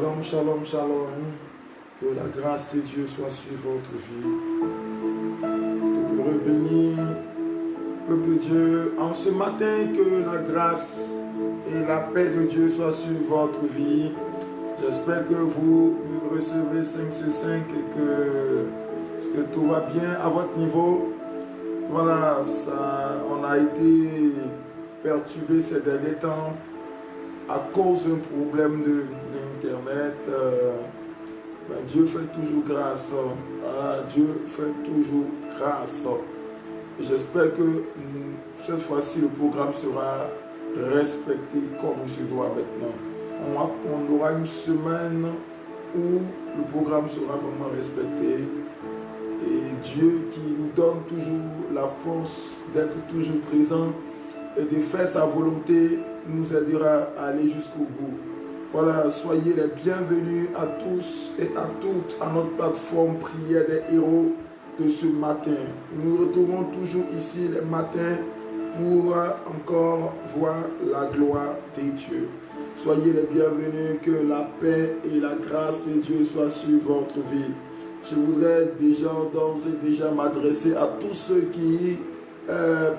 Shalom, shalom, shalom. Que la grâce de Dieu soit sur votre vie. Demeurez bénis, peuple de Dieu. En ce matin, que la grâce et la paix de Dieu soient sur votre vie. J'espère que vous recevez 5 sur 5 et que tout va bien à votre niveau. Voilà, on a été perturbé ces derniers temps à cause d'un problème d'Internet. Dieu fait toujours grâce. Dieu fait toujours grâce. J'espère que cette fois-ci, le programme sera respecté comme il se doit maintenant. On aura une semaine où le programme sera vraiment respecté. Et Dieu qui nous donne toujours la force d'être toujours présent et de faire sa volonté nous aidera à aller jusqu'au bout. Voilà, soyez les bienvenus à tous et à toutes à notre plateforme Prière des héros de ce matin. Nous retrouvons toujours ici les matins pour encore voir la gloire de Dieu. Soyez les bienvenus, que la paix et la grâce de Dieu soient sur votre vie. Je voudrais d'ores et déjà m'adresser à tous ceux qui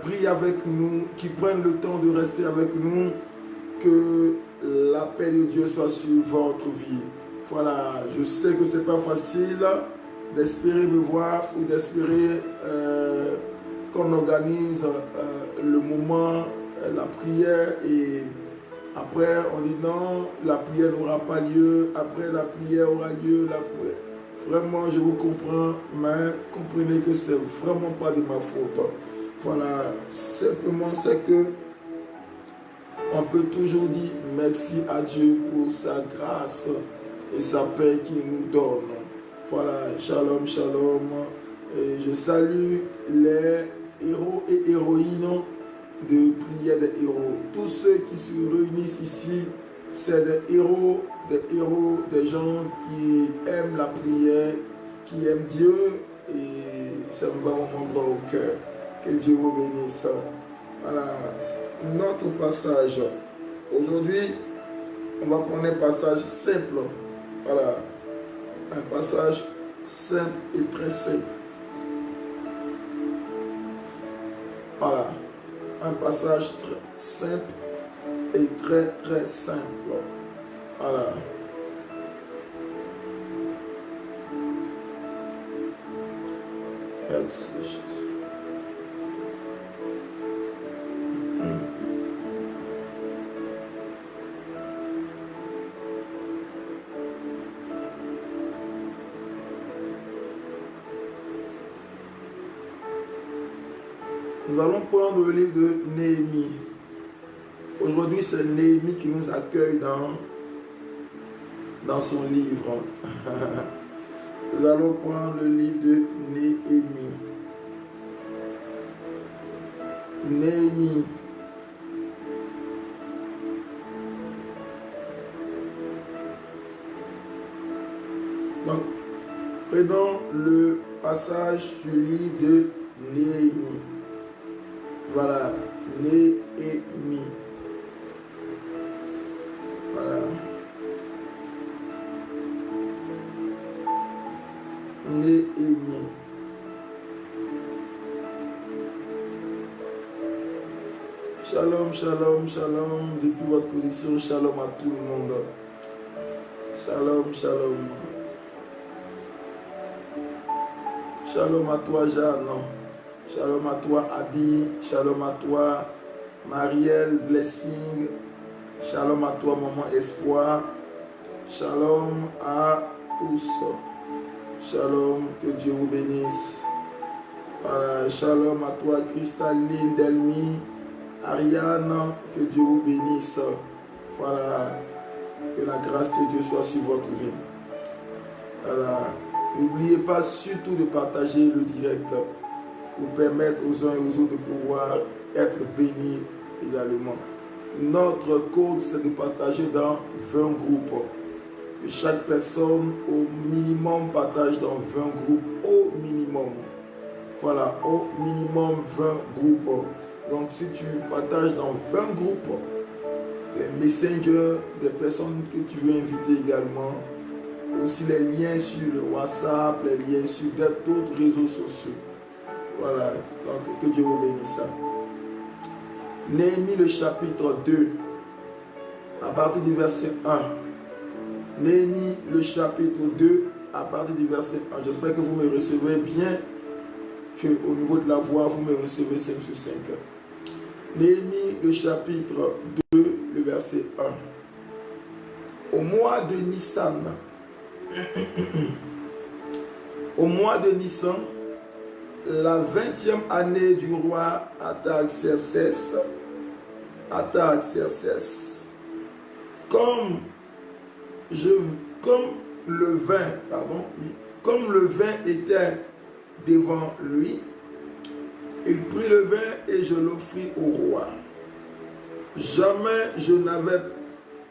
prient avec nous, qui prennent le temps de rester avec nous, que la paix de Dieu soit sur votre vie. Voilà, je sais que ce n'est pas facile d'espérer me voir ou d'espérer qu'on organise le moment, la prière, et après on dit non, la prière n'aura pas lieu, après la prière aura lieu, la prière. Vraiment, je vous comprends, mais comprenez que c'est vraiment pas de ma faute. Voilà, simplement c'est que on peut toujours dire merci à Dieu pour sa grâce et sa paix qu'il nous donne. Voilà, shalom, shalom. Et je salue les héros et héroïnes de Prière des héros. Tous ceux qui se réunissent ici, c'est des héros, des gens qui aiment la prière, qui aiment Dieu, et ça me va vraiment droit au cœur. Que Dieu vous bénisse. Voilà, notre passage. Aujourd'hui, on va prendre un passage simple. Voilà, un passage simple et très simple. Voilà, un passage très simple et très très simple. Voilà. Merci Jésus. Nous allons prendre le livre de Néhémie. Aujourd'hui, c'est Néhémie qui nous accueille dans son livre. Nous allons prendre le livre de Néhémie. Néhémie. Donc, prenons le passage du livre de Néhémie. Voilà, Néhémie. Voilà. Néhémie. Shalom, shalom, shalom. Depuis votre position, shalom à tout le monde. Shalom, shalom. Shalom à toi, Jeanne. Shalom à toi, Abby. Shalom à toi, Marielle, Blessing. Shalom à toi, Maman Espoir. Shalom à tous. Shalom, que Dieu vous bénisse. Voilà, shalom à toi, Cristalline, Delmy, Ariane, que Dieu vous bénisse. Voilà, que la grâce de Dieu soit sur votre vie. Voilà, n'oubliez pas surtout de partager le direct pour permettre aux uns et aux autres de pouvoir être bénis également. Notre code, c'est de partager dans 20 groupes. Et chaque personne, au minimum, partage dans 20 groupes. Au minimum. Voilà, au minimum 20 groupes. Donc, si tu partages dans 20 groupes, les messengers, des personnes que tu veux inviter également. Aussi les liens sur le WhatsApp, les liens sur d'autres réseaux sociaux. Voilà, donc que Dieu vous bénisse. Néhémie le chapitre 2, à partir du verset 1. Néhémie le chapitre 2, à partir du verset 1. J'espère que vous me recevez bien, qu'au niveau de la voix, vous me recevez 5 sur 5. Néhémie le chapitre 2, le verset 1. Au mois de Nissan, au mois de Nissan, la 20e année du roi Artaxerxès, comme le vin était devant lui, il prit le vin et je l'offris au roi. Jamais je n'avais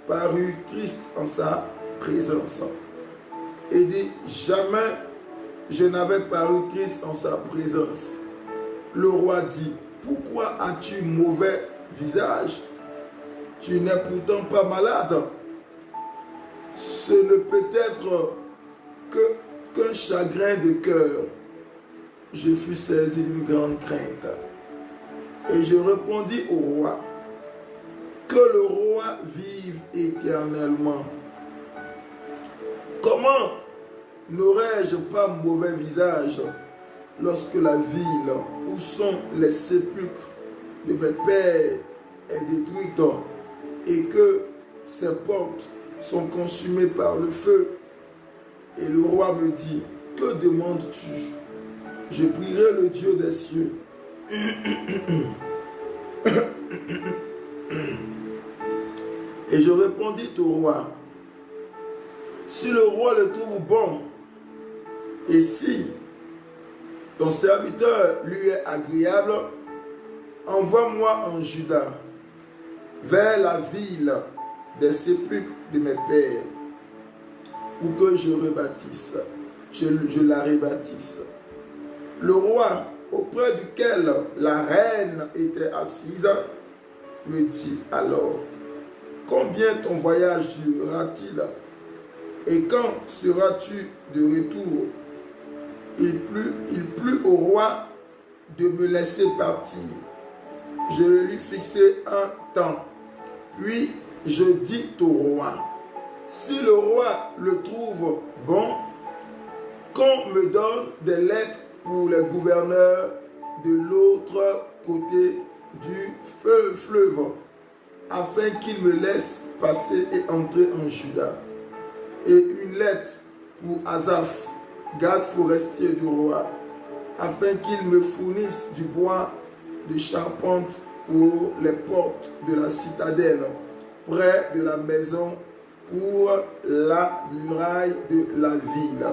paru triste en sa présence. Et dit, jamais je n'avais paru triste en sa présence. Le roi dit, pourquoi as-tu mauvais visage? Tu n'es pourtant pas malade. Ce ne peut être qu'un chagrin de cœur. Je fus saisi d'une grande crainte. Et je répondis au roi, que le roi vive éternellement. Comment n'aurais-je pas mauvais visage lorsque la ville où sont les sépulcres de mes pères est détruite et que ses portes sont consumées par le feu? Et le roi me dit, que demandes-tu? Je prierai le Dieu des cieux. Et je répondis au roi, si le roi le trouve bon, et si ton serviteur lui est agréable, envoie-moi en Juda, vers la ville des sépulcres de mes pères, pour que je rebâtisse, je la rebâtisse. Le roi, auprès duquel la reine était assise, me dit alors, combien ton voyage durera-t-il? Et quand seras-tu de retour? Il plut au roi de me laisser partir. Je lui fixai un temps. Puis je dis au roi, si le roi le trouve bon, qu'on me donne des lettres pour les gouverneurs de l'autre côté du fleuve, afin qu'ils me laissent passer et entrer en Juda. Et une lettre pour Asaph, garde forestier du roi, afin qu'il me fournisse du bois de charpente pour les portes de la citadelle, près de la maison, pour la muraille de la ville,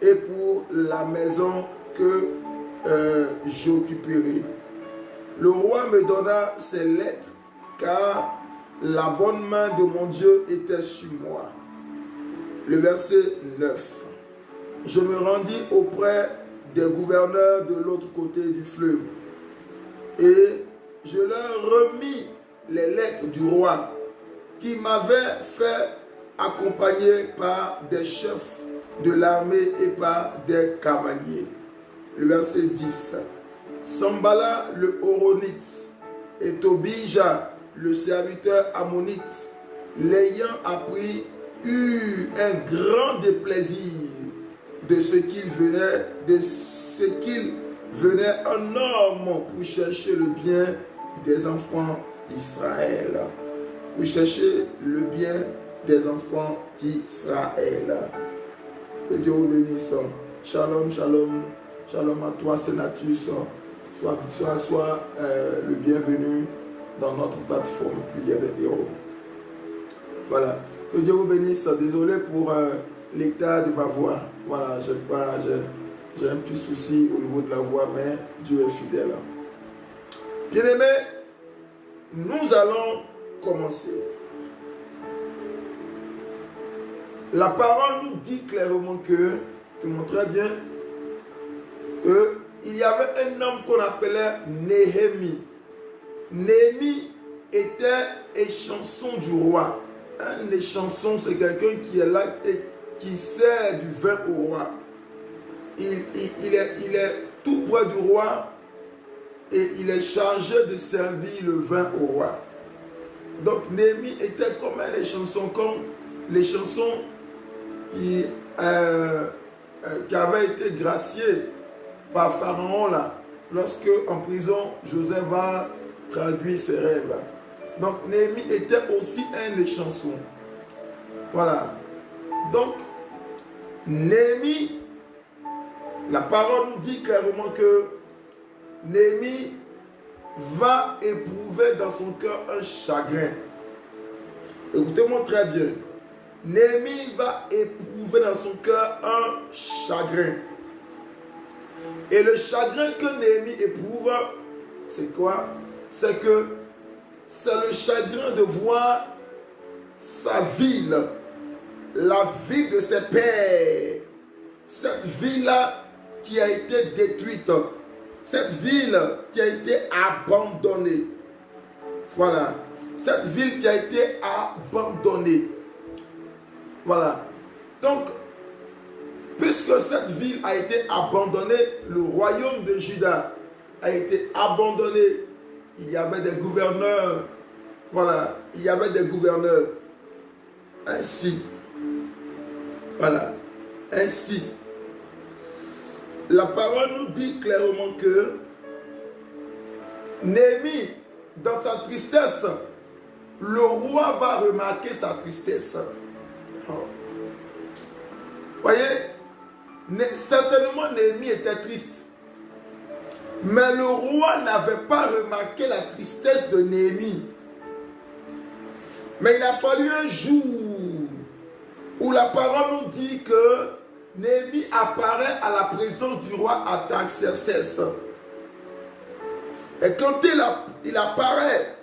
et pour la maison que j'occuperai. Le roi me donna ces lettres, car la bonne main de mon Dieu était sur moi. Le verset 9. Je me rendis auprès des gouverneurs de l'autre côté du fleuve et je leur remis les lettres du roi qui m'avaient fait accompagner par des chefs de l'armée et par des cavaliers. Le verset 10. Sambala le Horonite et Tobija le serviteur ammonite, l'ayant appris, eut un grand déplaisir de ce qu'il venait un homme pour chercher le bien des enfants d'Israël. Pour chercher le bien des enfants d'Israël. Que Dieu vous bénisse. Shalom, shalom. Shalom à toi, Sénatus. Sois le bienvenu dans notre plateforme Prière des Héros. Voilà. Que Dieu vous bénisse. Désolé pour l'état de ma voix. Voilà, j'ai un petit souci au niveau de la voix, mais Dieu est fidèle. Bien-aimés, nous allons commencer. La parole nous dit clairement que, tu montres très bien, qu'il y avait un homme qu'on appelait Néhémie. Néhémie était échanson du roi. Un échanson, c'est quelqu'un qui est là et qui sert du vin au roi. Il est tout près du roi et il est chargé de servir le vin au roi. Donc Néhémie était comme un échanson, comme les chansons qui avait été gracié par Pharaon là, lorsque en prison Joseph va traduire ses rêves. Donc Néhémie était aussi un échanson. Voilà. Donc Néhémie, la parole nous dit clairement que Néhémie va éprouver dans son cœur un chagrin. Écoutez-moi très bien. Néhémie va éprouver dans son cœur un chagrin. Et le chagrin que Néhémie éprouve, c'est quoi? C'est que c'est le chagrin de voir sa ville, la ville de ses pères, cette ville-là qui a été détruite, cette ville qui a été abandonnée. Voilà, cette ville qui a été abandonnée. Voilà. Donc, puisque cette ville a été abandonnée, le royaume de Juda a été abandonné. Il y avait des gouverneurs. Voilà. Il y avait des gouverneurs. Ainsi. Voilà. Ainsi. La parole nous dit clairement que Néhémie, dans sa tristesse, le roi va remarquer sa tristesse. Voyez, certainement Néhémie était triste. Mais le roi n'avait pas remarqué la tristesse de Néhémie. Mais il a fallu un jour où la parole nous dit que Néhémie apparaît à la présence du roi Artaxerxès. Et quand il apparaît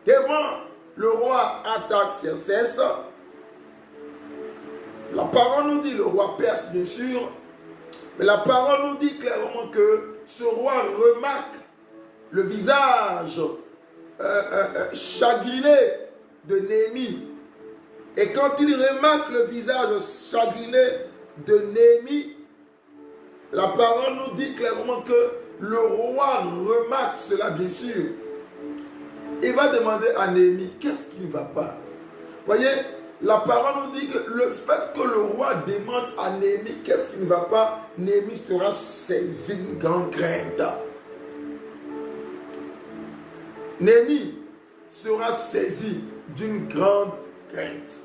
devant le roi Artaxerxès, la parole nous dit, le roi perse bien sûr, mais la parole nous dit clairement que ce roi remarque le visage chagriné de Néhémie. Et quand il remarque le visage chagriné de Néhémie, la parole nous dit clairement que le roi remarque cela bien sûr. Il va demander à Néhémie, qu'est-ce qui ne va pas? Voyez, la parole nous dit que le fait que le roi demande à Néhémie qu'est-ce qui ne va pas, Néhémie sera saisi d'une grande crainte. Néhémie sera saisi d'une grande crainte.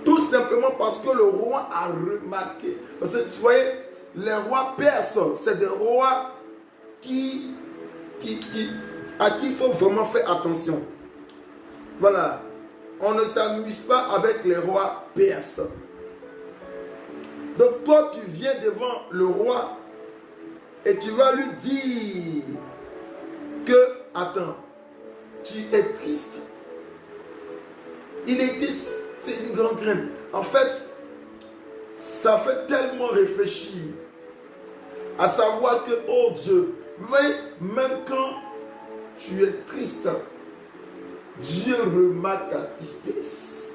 Tout simplement parce que le roi a remarqué. Parce que tu voyez, les rois perses, c'est des rois à qui il faut vraiment faire attention. Voilà. On ne s'amuse pas avec les rois perses. Donc toi, tu viens devant le roi et tu vas lui dire que, attends, tu es triste. Il est triste, c'est une grande crainte. En fait, ça fait tellement réfléchir à savoir que, oh Dieu, vous voyez, même quand tu es triste, Dieu remarque ta tristesse.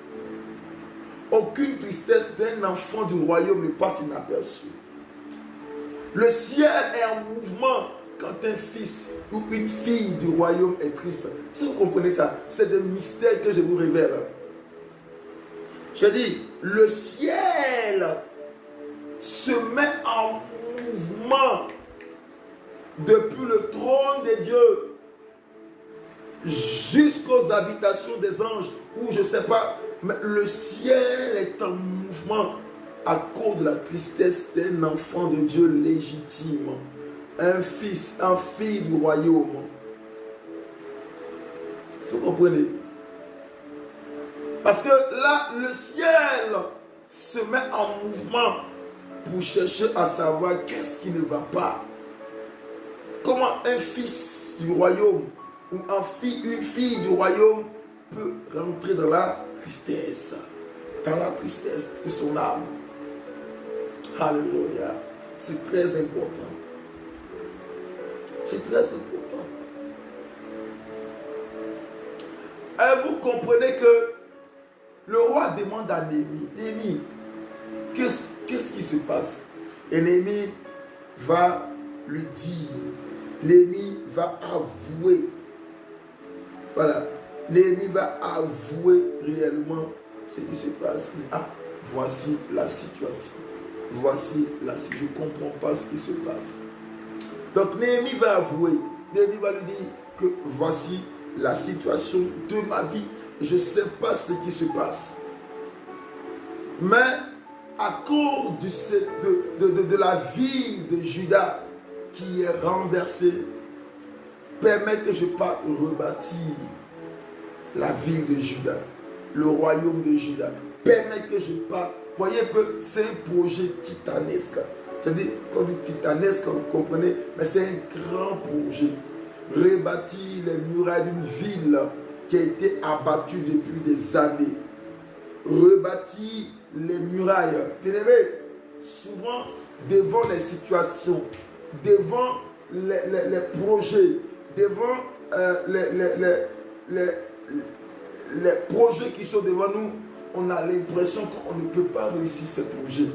Aucune tristesse d'un enfant du royaume ne passe inaperçue. Le ciel est en mouvement quand un fils ou une fille du royaume est triste. Si vous comprenez ça, c'est des mystères que je vous révèle. Je dis, le ciel se met en mouvement depuis le trône de Dieu jusqu'aux habitations des anges, ou je ne sais pas, mais le ciel est en mouvement à cause de la tristesse d'un enfant de Dieu légitime, un fils, une fille du royaume. Vous comprenez? Parce que là, le ciel se met en mouvement pour chercher à savoir qu'est-ce qui ne va pas. Comment un fils du royaume ou une fille du royaume peut rentrer dans la tristesse de son âme. Alléluia. C'est très important. C'est très important. Mais vous comprenez que le roi demande à Néhémie, Néhémie, qu'est-ce qui se passe? Et Néhémie va lui dire, Néhémie va avouer, voilà, Néhémie va avouer réellement ce qui se passe. Ah, voici la situation. Voici la situation. Je ne comprends pas ce qui se passe. Donc Néhémie va avouer. Néhémie va lui dire que voici la situation de ma vie. Je ne sais pas ce qui se passe. Mais à cause de la ville de Juda qui est renversée, permet que je parte rebâtir la ville de Juda, le royaume de Juda. Permet que je parte. Voyez que c'est un projet titanesque. C'est-à-dire comme titanesque, vous comprenez, mais c'est un grand projet. Rebâtir les murailles d'une ville qui a été abattue depuis des années. Rebâtir les murailles. Bien aimé, souvent devant les situations, devant les projets, devant les projets qui sont devant nous, on a l'impression qu'on ne peut pas réussir ces projets.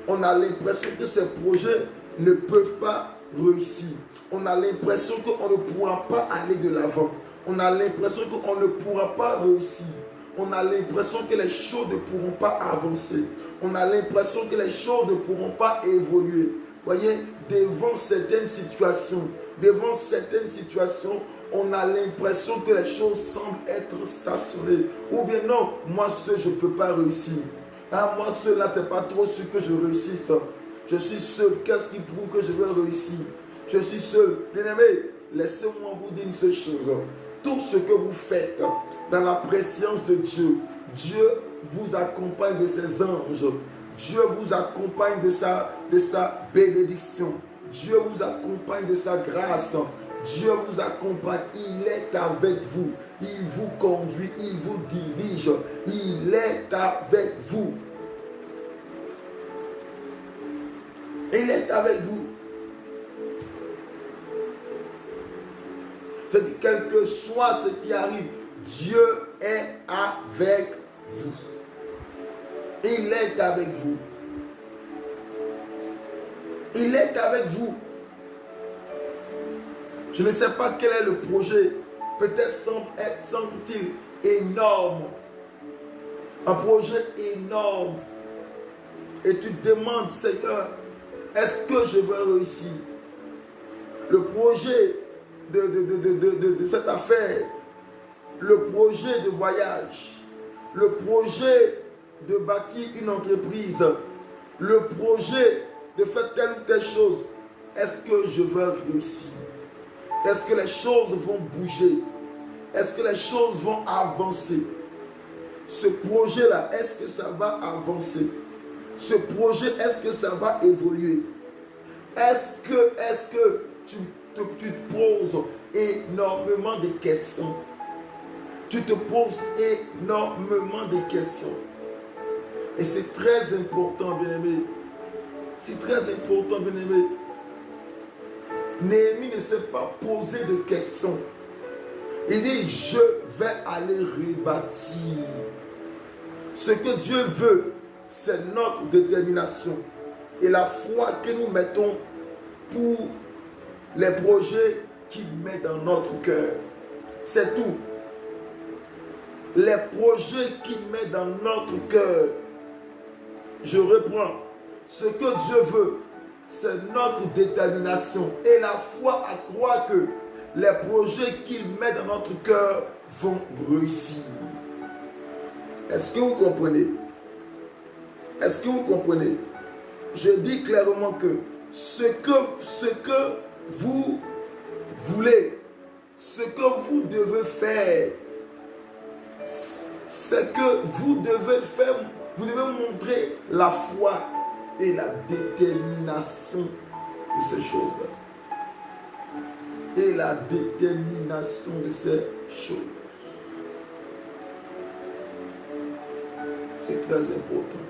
On a l'impression que ces projets ne peuvent pas réussir. On a l'impression qu'on ne pourra pas aller de l'avant. On a l'impression qu'on ne pourra pas réussir. On a l'impression que les choses ne pourront pas avancer. On a l'impression que les choses ne pourront pas évoluer. Voyez, devant certaines situations, on a l'impression que les choses semblent être stationnées. Ou bien non, moi seul, je ne peux pas réussir. Ah, moi seul, là, ce n'est pas trop sûr que je réussisse. Je suis seul. Qu'est-ce qui prouve que je vais réussir? Je suis seul. Bien-aimé, laissez-moi vous dire une seule chose. Tout ce que vous faites dans la présence de Dieu, Dieu vous accompagne de ses anges. Dieu vous accompagne de sa bénédiction. Dieu vous accompagne de sa grâce. Dieu vous accompagne. Il est avec vous. Il vous conduit. Il vous dirige. Il est avec vous. Il est avec vous. C'est-à-dire, quel que soit ce qui arrive, Dieu est avec vous. Il est avec vous. Il est avec vous. Je ne sais pas quel est le projet. Peut-être semble-t-il énorme. Un projet énorme. Et tu te demandes, Seigneur, est-ce que je vais réussir? Le projet de cette affaire, le projet de voyage, le projet de bâtir une entreprise, le projet de faire telle ou telle chose, est-ce que je vais réussir? Est-ce que les choses vont bouger? Est-ce que les choses vont avancer? Ce projet-là, est-ce que ça va avancer? Ce projet, est-ce que ça va évoluer? Est-ce que tu te poses énormément de questions? Tu te poses énormément de questions. Et c'est très important, bien-aimé. C'est très important, bien-aimé. Néhémie ne s'est pas posé de questions. Il dit, je vais aller rebâtir. Ce que Dieu veut, c'est notre détermination et la foi que nous mettons pour les projets qu'il met dans notre cœur. C'est tout. Les projets qu'il met dans notre cœur. Je reprends. Ce que Dieu veut, c'est notre détermination et la foi à croire que les projets qu'il met dans notre cœur vont réussir. Est-ce que vous comprenez? Est-ce que vous comprenez? Je dis clairement que ce que vous voulez, ce que vous devez faire, c'est que vous devez faire, vous devez montrer la foi et la détermination de ces choses-là. Et la détermination de ces choses. C'est très important.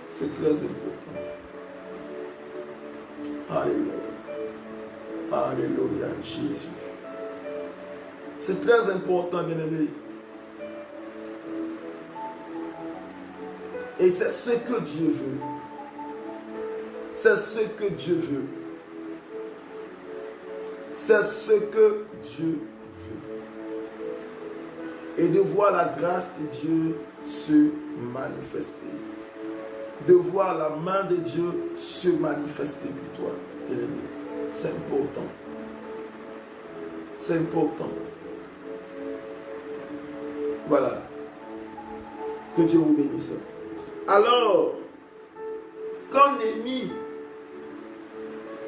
C'est très important. Alléluia. Alléluia, Jésus. C'est très important, bien-aimé. Et c'est ce que Dieu veut. C'est ce que Dieu veut. C'est ce que Dieu veut. Et de voir la grâce de Dieu se manifester. De voir la main de Dieu se manifester pour toi, bien-aimé. C'est important. C'est important. Voilà. Que Dieu vous bénisse. Alors, quand Néhémie,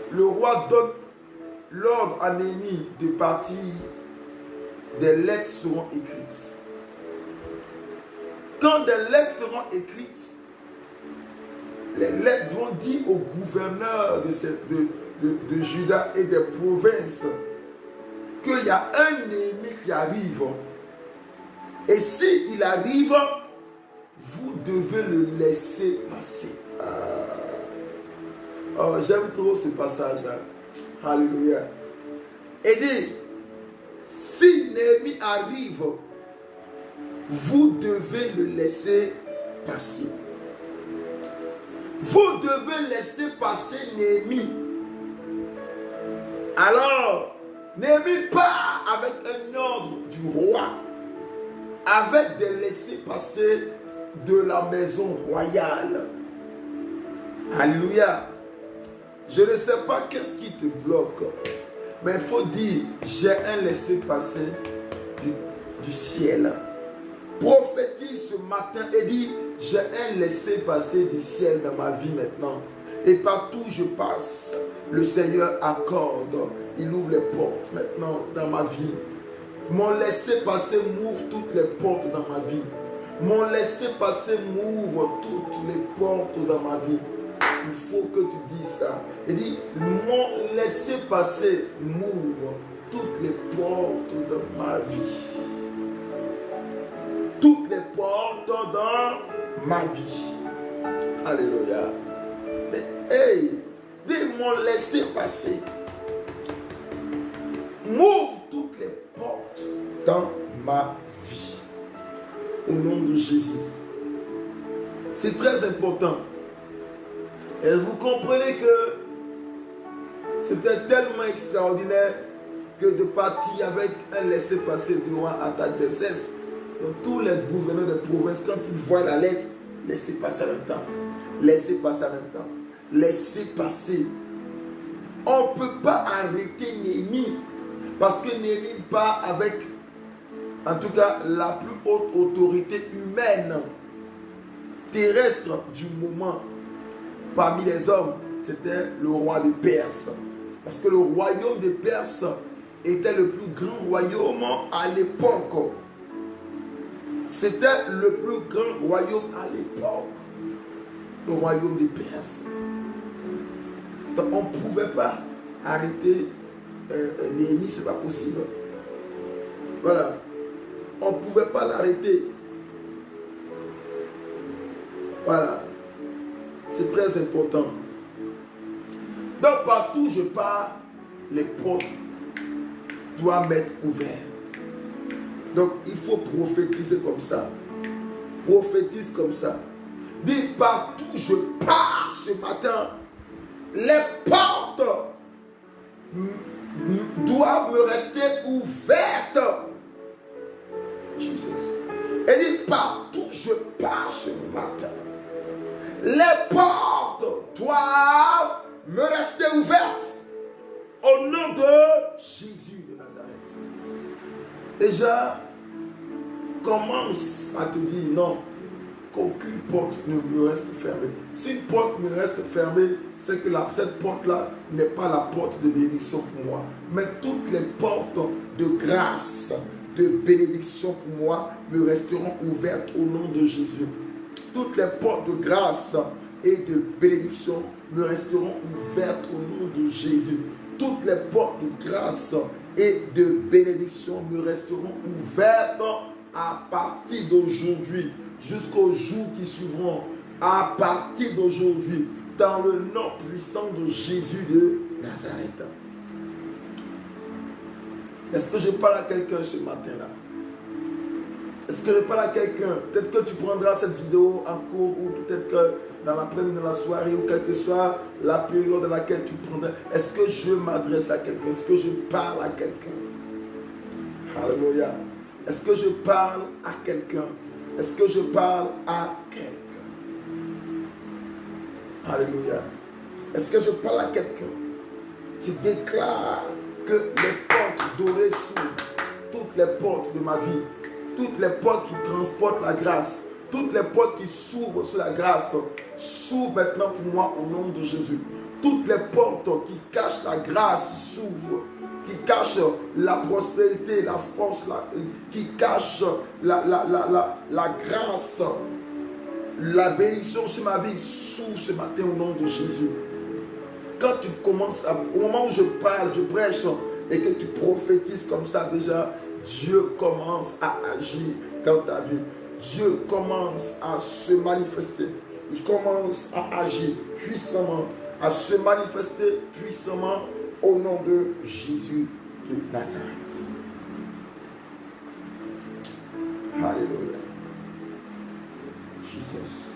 le roi donne l'ordre à Néhémie de partir, des lettres seront écrites. Quand des lettres seront écrites, les lettres vont dire au gouverneur de Juda et des provinces qu'il y a un ennemi qui arrive. Et s'il arrive, vous devez le laisser passer. Oh, j'aime trop ce passage-là. Alléluia. Et dit, si Néhémie arrive, vous devez le laisser passer. Vous devez laisser passer Néhémie. Alors, Néhémie part avec un ordre du roi, avec des laissés-passer de la maison royale. Alléluia. Je ne sais pas qu'est-ce qui te bloque, mais il faut dire, j'ai un laissez-passer du ciel. Prophétise ce matin et dis, j'ai un laissez-passer du ciel dans ma vie maintenant. Et partout où je passe, le Seigneur accorde, il ouvre les portes maintenant dans ma vie. Mon laissez-passer m'ouvre toutes les portes dans ma vie. Mon laissez-passer m'ouvre toutes les portes dans ma vie. Il faut que tu dises ça. Il dit, mon laissez-passer m'ouvre toutes les portes de ma vie. Toutes les portes dans ma vie. Alléluia. Mais hey, dis mon laissez-passer m'ouvre toutes les portes dans ma vie. Au nom de Jésus. C'est très important. Et vous comprenez que c'était tellement extraordinaire que de partir avec un laissez-passer du roi Artaxerxès. Donc tous les gouverneurs de province, quand ils voient la lettre, laissez passer en même temps. Laissez passer en même temps. Laissez passer. On ne peut pas arrêter Néhémie. Parce que Néhémie part avec, en tout cas, la plus haute autorité humaine, terrestre du moment. Parmi les hommes, c'était le roi de Perse. Parce que le royaume de Perse était le plus grand royaume à l'époque. C'était le plus grand royaume à l'époque. Le royaume de Perse. Donc on ne pouvait pas arrêter Néhémie, ce n'est pas possible. Voilà. On ne pouvait pas l'arrêter. Voilà. C'est très important. Donc partout où je pars, les portes doivent m'être ouvertes. Donc il faut prophétiser comme ça. Prophétise comme ça. Dis partout où je pars ce matin, les portes doivent me rester ouvertes. Jesus. Et dis partout où je pars ce matin, les portes doivent me rester ouvertes au nom de Jésus de Nazareth. Déjà, commence à te dire non, qu'aucune porte ne me reste fermée. Si une porte me reste fermée, c'est que cette porte-là n'est pas la porte de bénédiction pour moi. Mais toutes les portes de grâce, de bénédiction pour moi, me resteront ouvertes au nom de Jésus. Toutes les portes de grâce et de bénédiction me resteront ouvertes au nom de Jésus. Toutes les portes de grâce et de bénédiction me resteront ouvertes à partir d'aujourd'hui, jusqu'au jour qui suivront, à partir d'aujourd'hui, dans le nom puissant de Jésus de Nazareth. Est-ce que je parle à quelqu'un ce matin-là? Est-ce que je parle à quelqu'un? Peut-être que tu prendras cette vidéo en cours ou peut-être que dans l'après-midi, dans la soirée ou quelle que soit la période dans laquelle tu prendras. Est-ce que je m'adresse à quelqu'un? Est-ce que je parle à quelqu'un? Alléluia. Est-ce que je parle à quelqu'un? Est-ce que je parle à quelqu'un? Alléluia. Est-ce que je parle à quelqu'un? Tu déclares que les portes dorées s'ouvrent. Toutes les portes de ma vie. Toutes les portes qui transportent la grâce. Toutes les portes qui s'ouvrent sur la grâce s'ouvrent maintenant pour moi au nom de Jésus. Toutes les portes qui cachent la grâce s'ouvrent. Qui cachent la prospérité, la force, qui cachent la grâce, la bénédiction sur ma vie s'ouvre ce matin au nom de Jésus. Quand tu commences, au moment où je parle, je prêche et que tu prophétises comme ça déjà, Dieu commence à agir dans ta vie. Dieu commence à se manifester. Il commence à agir puissamment, à se manifester puissamment au nom de Jésus de Nazareth. Alléluia. Jésus.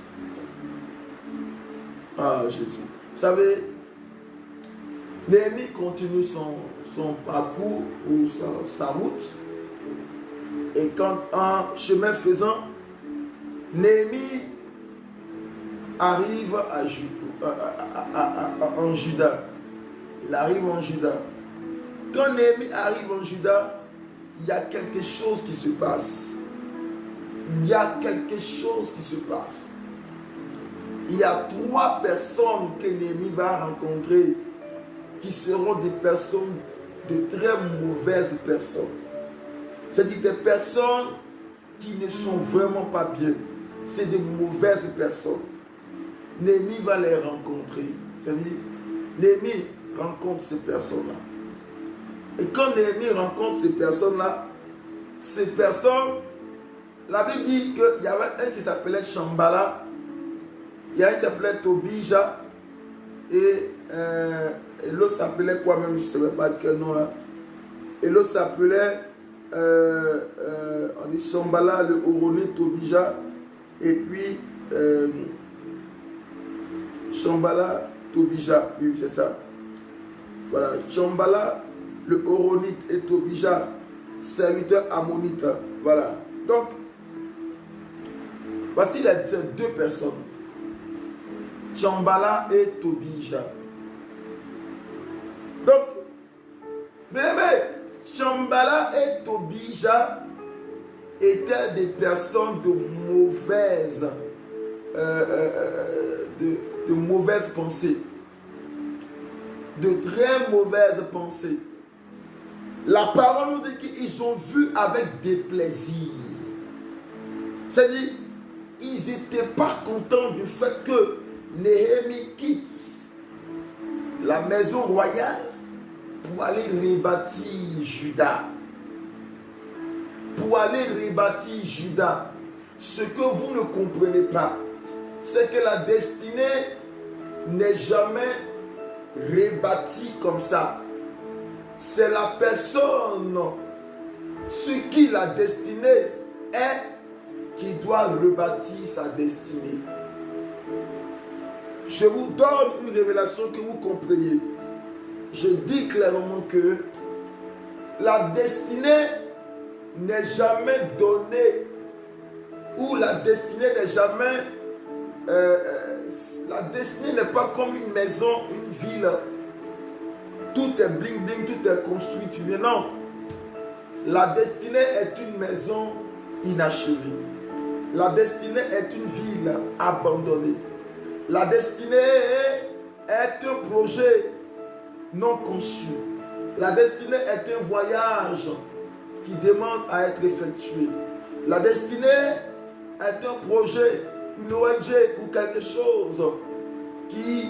Ah, Jésus. Vous savez, Néhémie continue son parcours ou sa route. Et quand en chemin faisant, Néhémie arrive en Juda. Il arrive en Juda. Quand Néhémie arrive en Juda, il y a quelque chose qui se passe. Il y a quelque chose qui se passe. Il y a 3 personnes que Néhémie va rencontrer qui seront des personnes, de très mauvaises personnes. C'est-à-dire des personnes qui ne sont vraiment pas bien. C'est des mauvaises personnes. Néhémie va les rencontrer. C'est-à-dire, Néhémie rencontre ces personnes-là. Et quand Néhémie rencontre ces personnes-là, ces personnes, la Bible dit qu'il y avait un qui s'appelait Shambhala, il y a un qui s'appelait Tobija, et l'autre s'appelait quoi même, je ne sais même pas quel nom là. Et l'autre s'appelait, on dit Shambhala, le Horonite, Tobija, et puis Shambhala, Tobija, oui c'est ça. Voilà, Shambhala, le Horonite et Tobija, serviteur ammonite. Voilà. Donc, voici ces 2 personnes. Shambhala et Tobija. Donc, bien aimé, Shambhala et Tobija étaient des personnes de mauvaises pensées. De très mauvaises pensées. La parole nous dit qu'ils ont vu avec déplaisir. C'est-à-dire, ils n'étaient pas contents du fait que Néhémie quitte la maison royale pour aller rebâtir Juda. Pour aller rebâtir Juda. Ce que vous ne comprenez pas, c'est que la destinée n'est jamais rebâtie comme ça. C'est la personne sur qui la destinée est qui doit rebâtir sa destinée. Je vous donne une révélation que vous compreniez. Je dis clairement que la destinée n'est jamais donnée, ou la destinée n'est jamais... la destinée n'est pas comme une maison, une ville. Tout est bling bling, tout est construit, tu viens. Non. La destinée est une maison inachevée. La destinée est une ville abandonnée. La destinée est un projet non conçu. La destinée est un voyage qui demande à être effectué. La destinée est un projet, une ONG ou quelque chose qui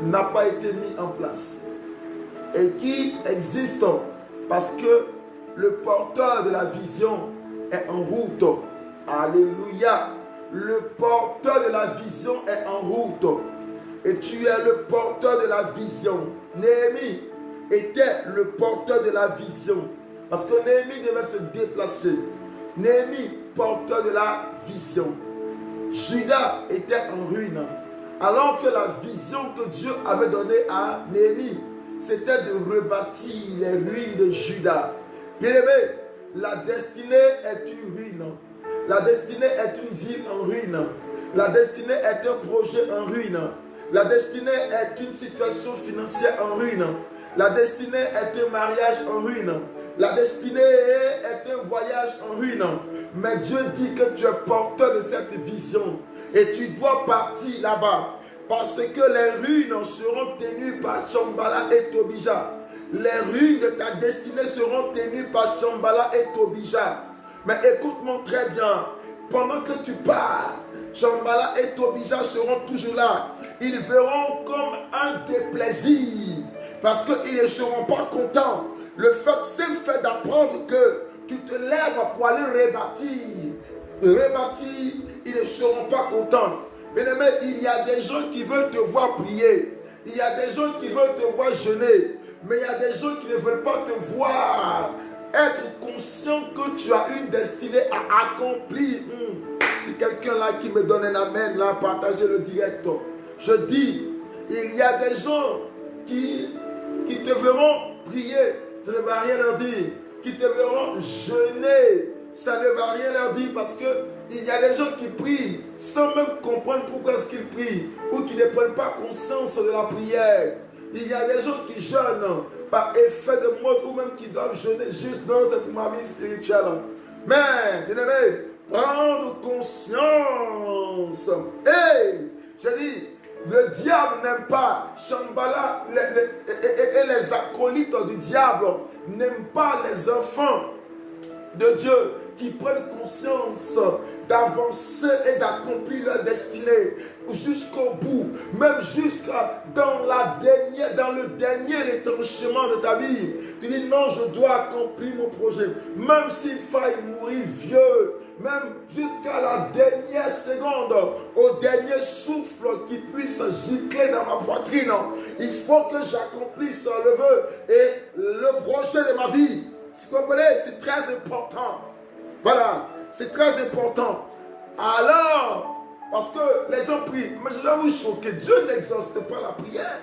n'a pas été mis en place et qui existe parce que le porteur de la vision est en route. Alléluia. Le porteur de la vision est en route. Et tu es le porteur de la vision. Néhémie était le porteur de la vision. Parce que Néhémie devait se déplacer. Néhémie, porteur de la vision. Juda était en ruine. Alors que la vision que Dieu avait donnée à Néhémie, c'était de rebâtir les ruines de Juda. Bien-aimé, la destinée est une ruine. La destinée est une ville en ruine. La destinée est un projet en ruine. La destinée est une situation financière en ruine. La destinée est un mariage en ruine. La destinée est un voyage en ruine. Mais Dieu dit que tu es porteur de cette vision. Et tu dois partir là-bas. Parce que les ruines seront tenues par Shambhala et Tobija. Les ruines de ta destinée seront tenues par Shambhala et Tobija. Mais écoute-moi très bien. Pendant que tu pars, Shambhala et Tobija seront toujours là. Ils verront comme un déplaisir. Parce qu'ils ne seront pas contents. Le simple fait d'apprendre que tu te lèves pour aller rebâtir, ils ne seront pas contents. Bien-aimé, il y a des gens qui veulent te voir prier. Il y a des gens qui veulent te voir jeûner. Mais il y a des gens qui ne veulent pas te voir être conscient que tu as une destinée à accomplir. Si quelqu'un là qui me donne un amen, là, partagez le direct. Je dis, il y a des gens qui te verront prier, ça ne va rien leur dire. Qui te verront jeûner, ça ne va rien leur dire parce que il y a des gens qui prient sans même comprendre pourquoi est-ce qu'ils prient ou qui ne prennent pas conscience de la prière. Il y a des gens qui jeûnent par effet de mode ou même qui doivent jeûner juste dans pour ma vie spirituelle. Mais, bien aimé, prendre conscience. Hey, je dis, le diable n'aime pas Shambhala et les acolytes du diable n'aiment pas les enfants de Dieu qui prennent conscience d'avancer et d'accomplir leur destinée jusqu'au bout, même jusqu'à dans le dernier retranchement de ta vie. Tu dis non, je dois accomplir mon projet, même s'il faille mourir vieux, même jusqu'à la dernière seconde, au dernier souffle qui puisse gicler dans ma poitrine. Il faut que j'accomplisse le vœu et le projet de ma vie. Vous comprenez? C'est très important. Voilà, c'est très important. Alors, parce que les gens prient, mais je dois vous choquer, Dieu n'exauce pas la prière.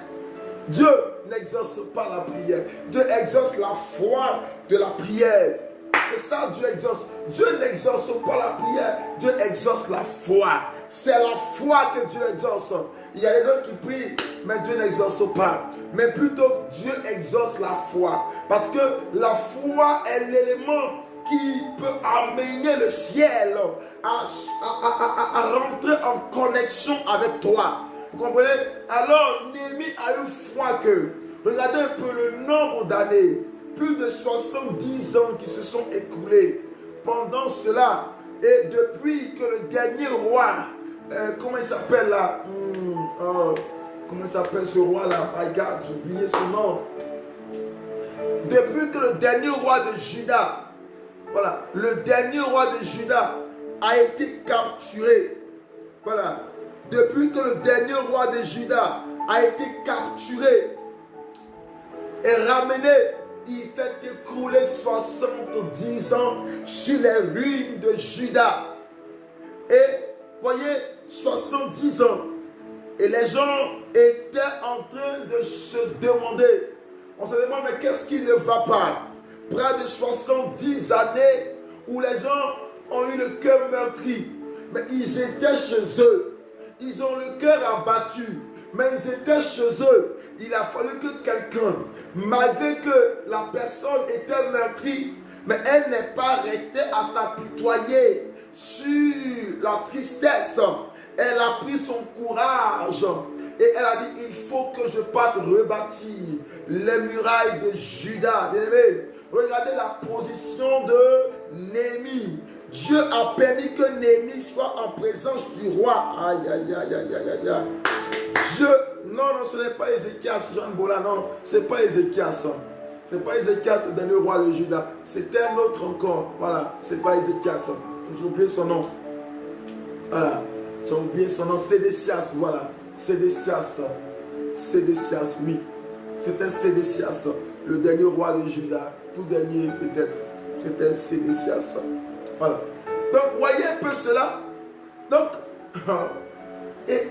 Dieu n'exauce pas la prière. Dieu exauce la foi de la prière. C'est ça, Dieu exauce. Dieu n'exauce pas la prière, Dieu exauce la foi. C'est la foi que Dieu exauce. Il y a des gens qui prient, mais Dieu n'exauce pas. Mais plutôt, Dieu exauce la foi. Parce que la foi est l'élément qui peut amener le ciel à rentrer en connexion avec toi. Vous comprenez? Alors, Néhémie a eu foi que, regardez un peu le nombre d'années, plus de 70 ans qui se sont écoulés. Pendant cela, et depuis que le dernier roi, comment il s'appelle là? Comment il s'appelle ce roi là? Regarde, j'ai oublié son nom. Depuis que le dernier roi de Juda, voilà, le dernier roi de Juda a été capturé. Voilà. Depuis que le dernier roi de Juda a été capturé et ramené, il s'est écoulé 70 ans sur les ruines de Juda. Et, voyez, 70 ans. Et les gens étaient en train de se demander. On se demande, mais qu'est-ce qui ne va pas? Près de 70 années où les gens ont eu le cœur meurtri. Mais ils étaient chez eux. Ils ont le cœur abattu. Mais ils étaient chez eux. Il a fallu que quelqu'un, malgré que la personne était meurtrie, mais elle n'est pas restée à s'apitoyer sur la tristesse. Elle a pris son courage. Et elle a dit, il faut que je parte rebâtir les murailles de Juda. Bien aimé, regardez la position de Néhémie. Dieu a permis que Néhémie soit en présence du roi. Aïe, aïe, aïe, aïe, aïe, aïe. Dieu, non, ce n'est pas Ézéchias, Jean Bola, non, ce n'est pas Ézéchias. Ce n'est pas Ézéchias, le dernier roi de Juda. C'était un autre encore. Voilà, ce n'est pas Ézéchias. J'ai oublié son nom. Voilà, j'ai oublié son nom. Sédécias, voilà. Sédécias, oui. C'était Sédécias, le dernier roi de Juda. Tout dernier peut-être. C'était Sédécias. Voilà. Donc, voyez un peu cela. Donc, il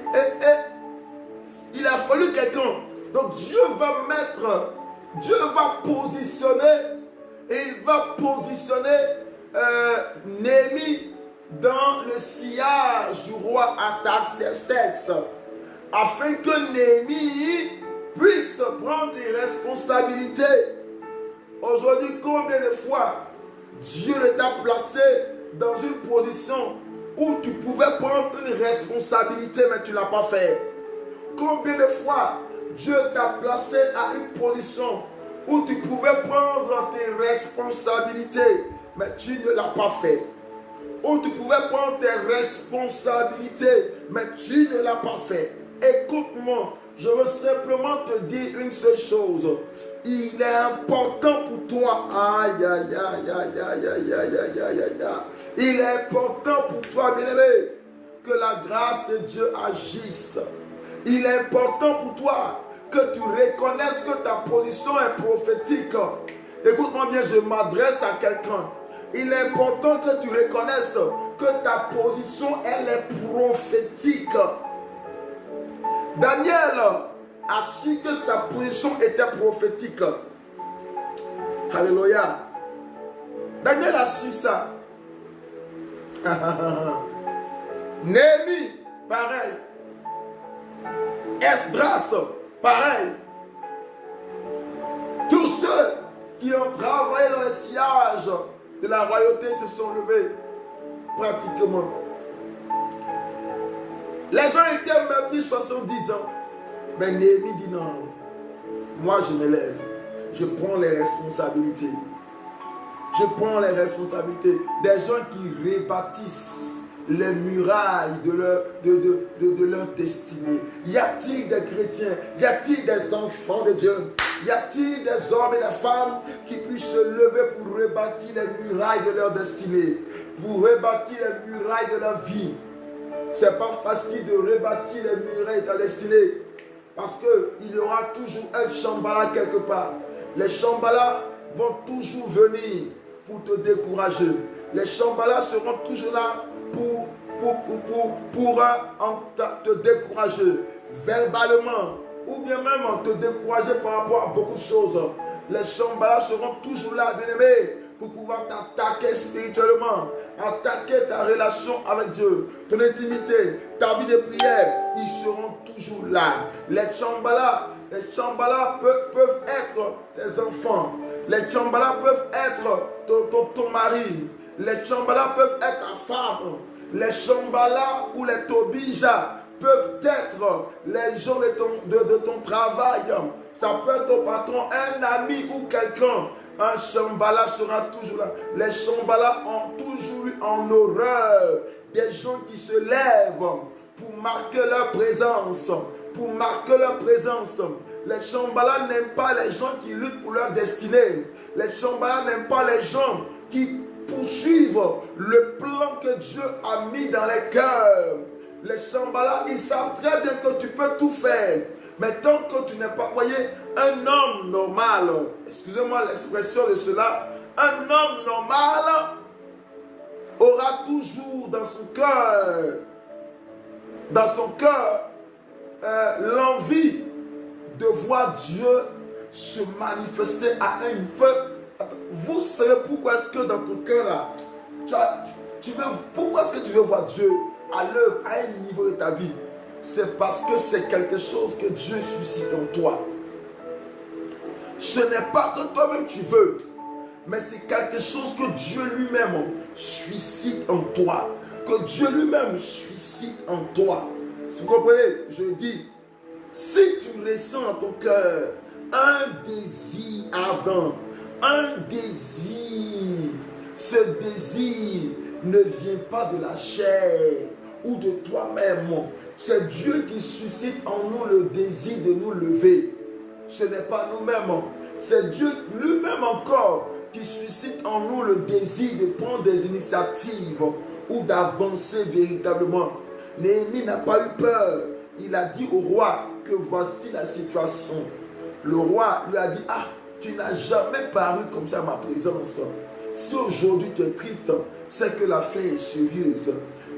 a fallu quelqu'un. Donc, Dieu va positionner, et il va positionner Néhémie dans le sillage du roi Artaxerxès, afin que Néhémie puisse prendre les responsabilités. Aujourd'hui, combien de fois Dieu t'a placé dans une position où tu pouvais prendre une responsabilité, mais tu ne l'as pas fait? Combien de fois Dieu t'a placé à une position où tu pouvais prendre tes responsabilités, mais tu ne l'as pas fait? Où tu pouvais prendre tes responsabilités, mais tu ne l'as pas fait. Écoute-moi, je veux simplement te dire une seule chose. Il est important pour toi, aïe, aïe, aïe, aïe, aïe, aïe, aïe, aïe, aïe, aïe, aïe. Il est important pour toi, bien-aimé, que la grâce de Dieu agisse. Il est important pour toi que tu reconnaisses que ta position est prophétique. Écoute-moi bien, je m'adresse à quelqu'un. Il est important que tu reconnaisses que ta position, elle est prophétique. Daniel a su que sa position était prophétique. Alléluia. Daniel a su ça. Néhémie, pareil. Esdras, pareil. Tous ceux qui ont travaillé dans le sillage de la royauté se sont levés pratiquement. Les gens étaient même plus 70 ans. Mais Néhémie dit non. Moi je me lève. Je prends les responsabilités. Je prends les responsabilités. Des gens qui rebâtissent les murailles de leur destinée. Y a-t-il des chrétiens? Y a-t-il des enfants de Dieu? Y a-t-il des hommes et des femmes qui puissent se lever pour rebâtir les murailles de leur destinée, pour rebâtir les murailles de leur vie? C'est pas facile de rebâtir les murailles de ta destinée, parce qu'il y aura toujours un Shambhala quelque part. Les Shambhala vont toujours venir pour te décourager. Les Shambhala seront toujours là pour te décourager verbalement, ou bien même te décourager par rapport à beaucoup de choses. Les Shambhala seront toujours là, bien-aimés, pour pouvoir t'attaquer spirituellement, attaquer ta relation avec Dieu, ton intimité, ta vie de prière. Ils seront toujours là. Les Shambhala peuvent être tes enfants. Les Shambhala peuvent être ton mari. Les Shambhala peuvent être ta femme. Les Shambhala ou les Tobija peuvent être les gens de ton travail. Ça peut être ton patron, un ami ou quelqu'un. Un Shambhala sera toujours là. Les Shambhala ont toujours eu en horreur des gens qui se lèvent pour marquer leur présence. Pour marquer leur présence. Les Shambhala n'aiment pas les gens qui luttent pour leur destinée. Les Shambhala n'aiment pas les gens qui poursuivent le plan que Dieu a mis dans les cœurs. Les Shambhala, ils savent très bien que tu peux tout faire. Mais tant que tu n'es pas, voyez, un homme normal, excusez-moi l'expression de cela, un homme normal aura toujours dans son cœur, l'envie de voir Dieu se manifester à un niveau. Vous savez pourquoi est-ce que dans ton cœur là, pourquoi est-ce que tu veux voir Dieu à l'œuvre à un niveau de ta vie? C'est parce que c'est quelque chose que Dieu suscite en toi. Ce n'est pas que toi-même tu veux, mais c'est quelque chose que Dieu lui-même suscite en toi. Que Dieu lui-même suscite en toi. Vous comprenez? Je dis, si tu ressens dans ton cœur un désir ardent, un désir, ce désir ne vient pas de la chair ou de toi-même. C'est Dieu qui suscite en nous le désir de nous lever. Ce n'est pas nous-mêmes. C'est Dieu lui-même encore qui suscite en nous le désir de prendre des initiatives ou d'avancer véritablement. Néhémie n'a pas eu peur. Il a dit au roi que voici la situation. le roi lui a dit, ah, tu n'as jamais paru comme ça à ma présence. Si aujourd'hui tu es triste, c'est que l'affaire est sérieuse.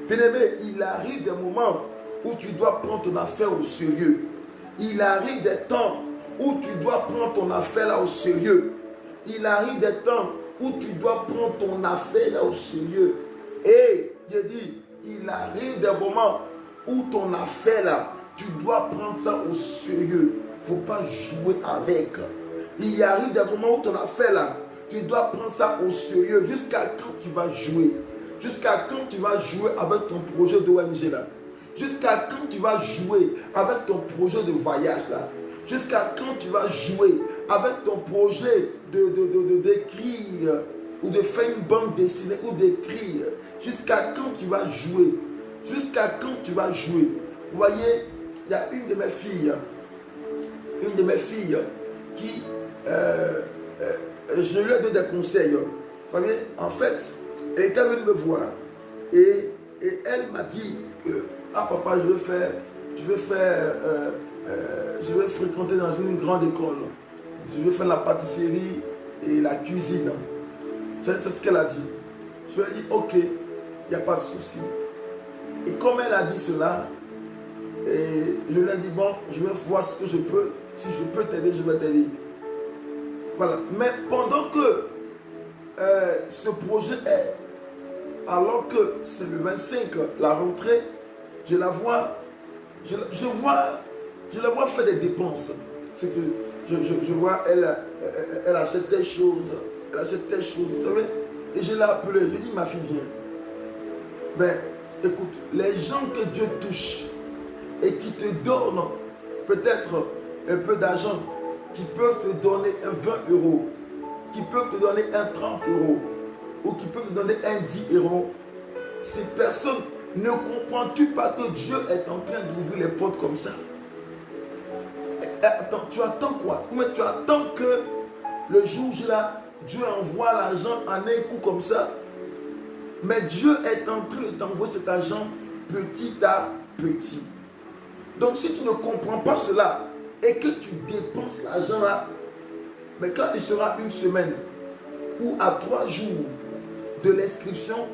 Bien-aimé, il arrive des moments où tu dois prendre ton affaire au sérieux. Il arrive des temps où tu dois prendre ton affaire là au sérieux. Il arrive des temps où tu dois prendre ton affaire là au sérieux. Et je dis, il arrive des moments où ton affaire là, tu dois prendre ça au sérieux. Il ne faut pas jouer avec. Il arrive des moments où ton affaire là, tu dois prendre ça au sérieux. Jusqu'à quand tu vas jouer? Jusqu'à quand tu vas jouer avec ton projet d'ONG là? Jusqu'à quand tu vas jouer avec ton projet de voyage là? Jusqu'à quand tu vas jouer avec ton projet d'écrire ou de faire une bande dessinée ou d'écrire? Jusqu'à quand tu vas jouer? Jusqu'à quand tu vas jouer? Vous voyez, il y a une de mes filles qui, je lui ai donné des conseils. Vous savez, en fait, elle était venue me voir et elle m'a dit que, ah papa, je vais fréquenter dans une grande école. Je vais faire la pâtisserie et la cuisine. C'est ce qu'elle a dit. Je lui ai dit, ok, il n'y a pas de souci. Et comme elle a dit cela, et je lui ai dit, bon, je vais voir ce que je peux. Si je peux t'aider, je vais t'aider. Voilà. Mais pendant que ce projet est, alors que c'est le 25, la rentrée, je la vois faire des dépenses. C'est que je vois, elle achète des choses. Elle achète des choses, vous savez. Et je l'ai appelée, je lui ai dit, ma fille, viens. Ben, écoute, les gens que Dieu touche et qui te donnent peut-être un peu d'argent, qui peuvent te donner un 20 €, qui peuvent te donner un 30 € ou qui peuvent te donner un 10 €, ces personnes, ne comprends-tu pas que Dieu est en train d'ouvrir les portes comme ça? Attends, tu attends quoi? Mais tu attends que le jour là, Dieu envoie l'argent en un coup comme ça? Mais Dieu est en train de t'envoyer cet argent petit à petit. Donc si tu ne comprends pas cela et que tu dépenses l'argent là, mais quand il sera une semaine ou à 3 jours de l'inscription,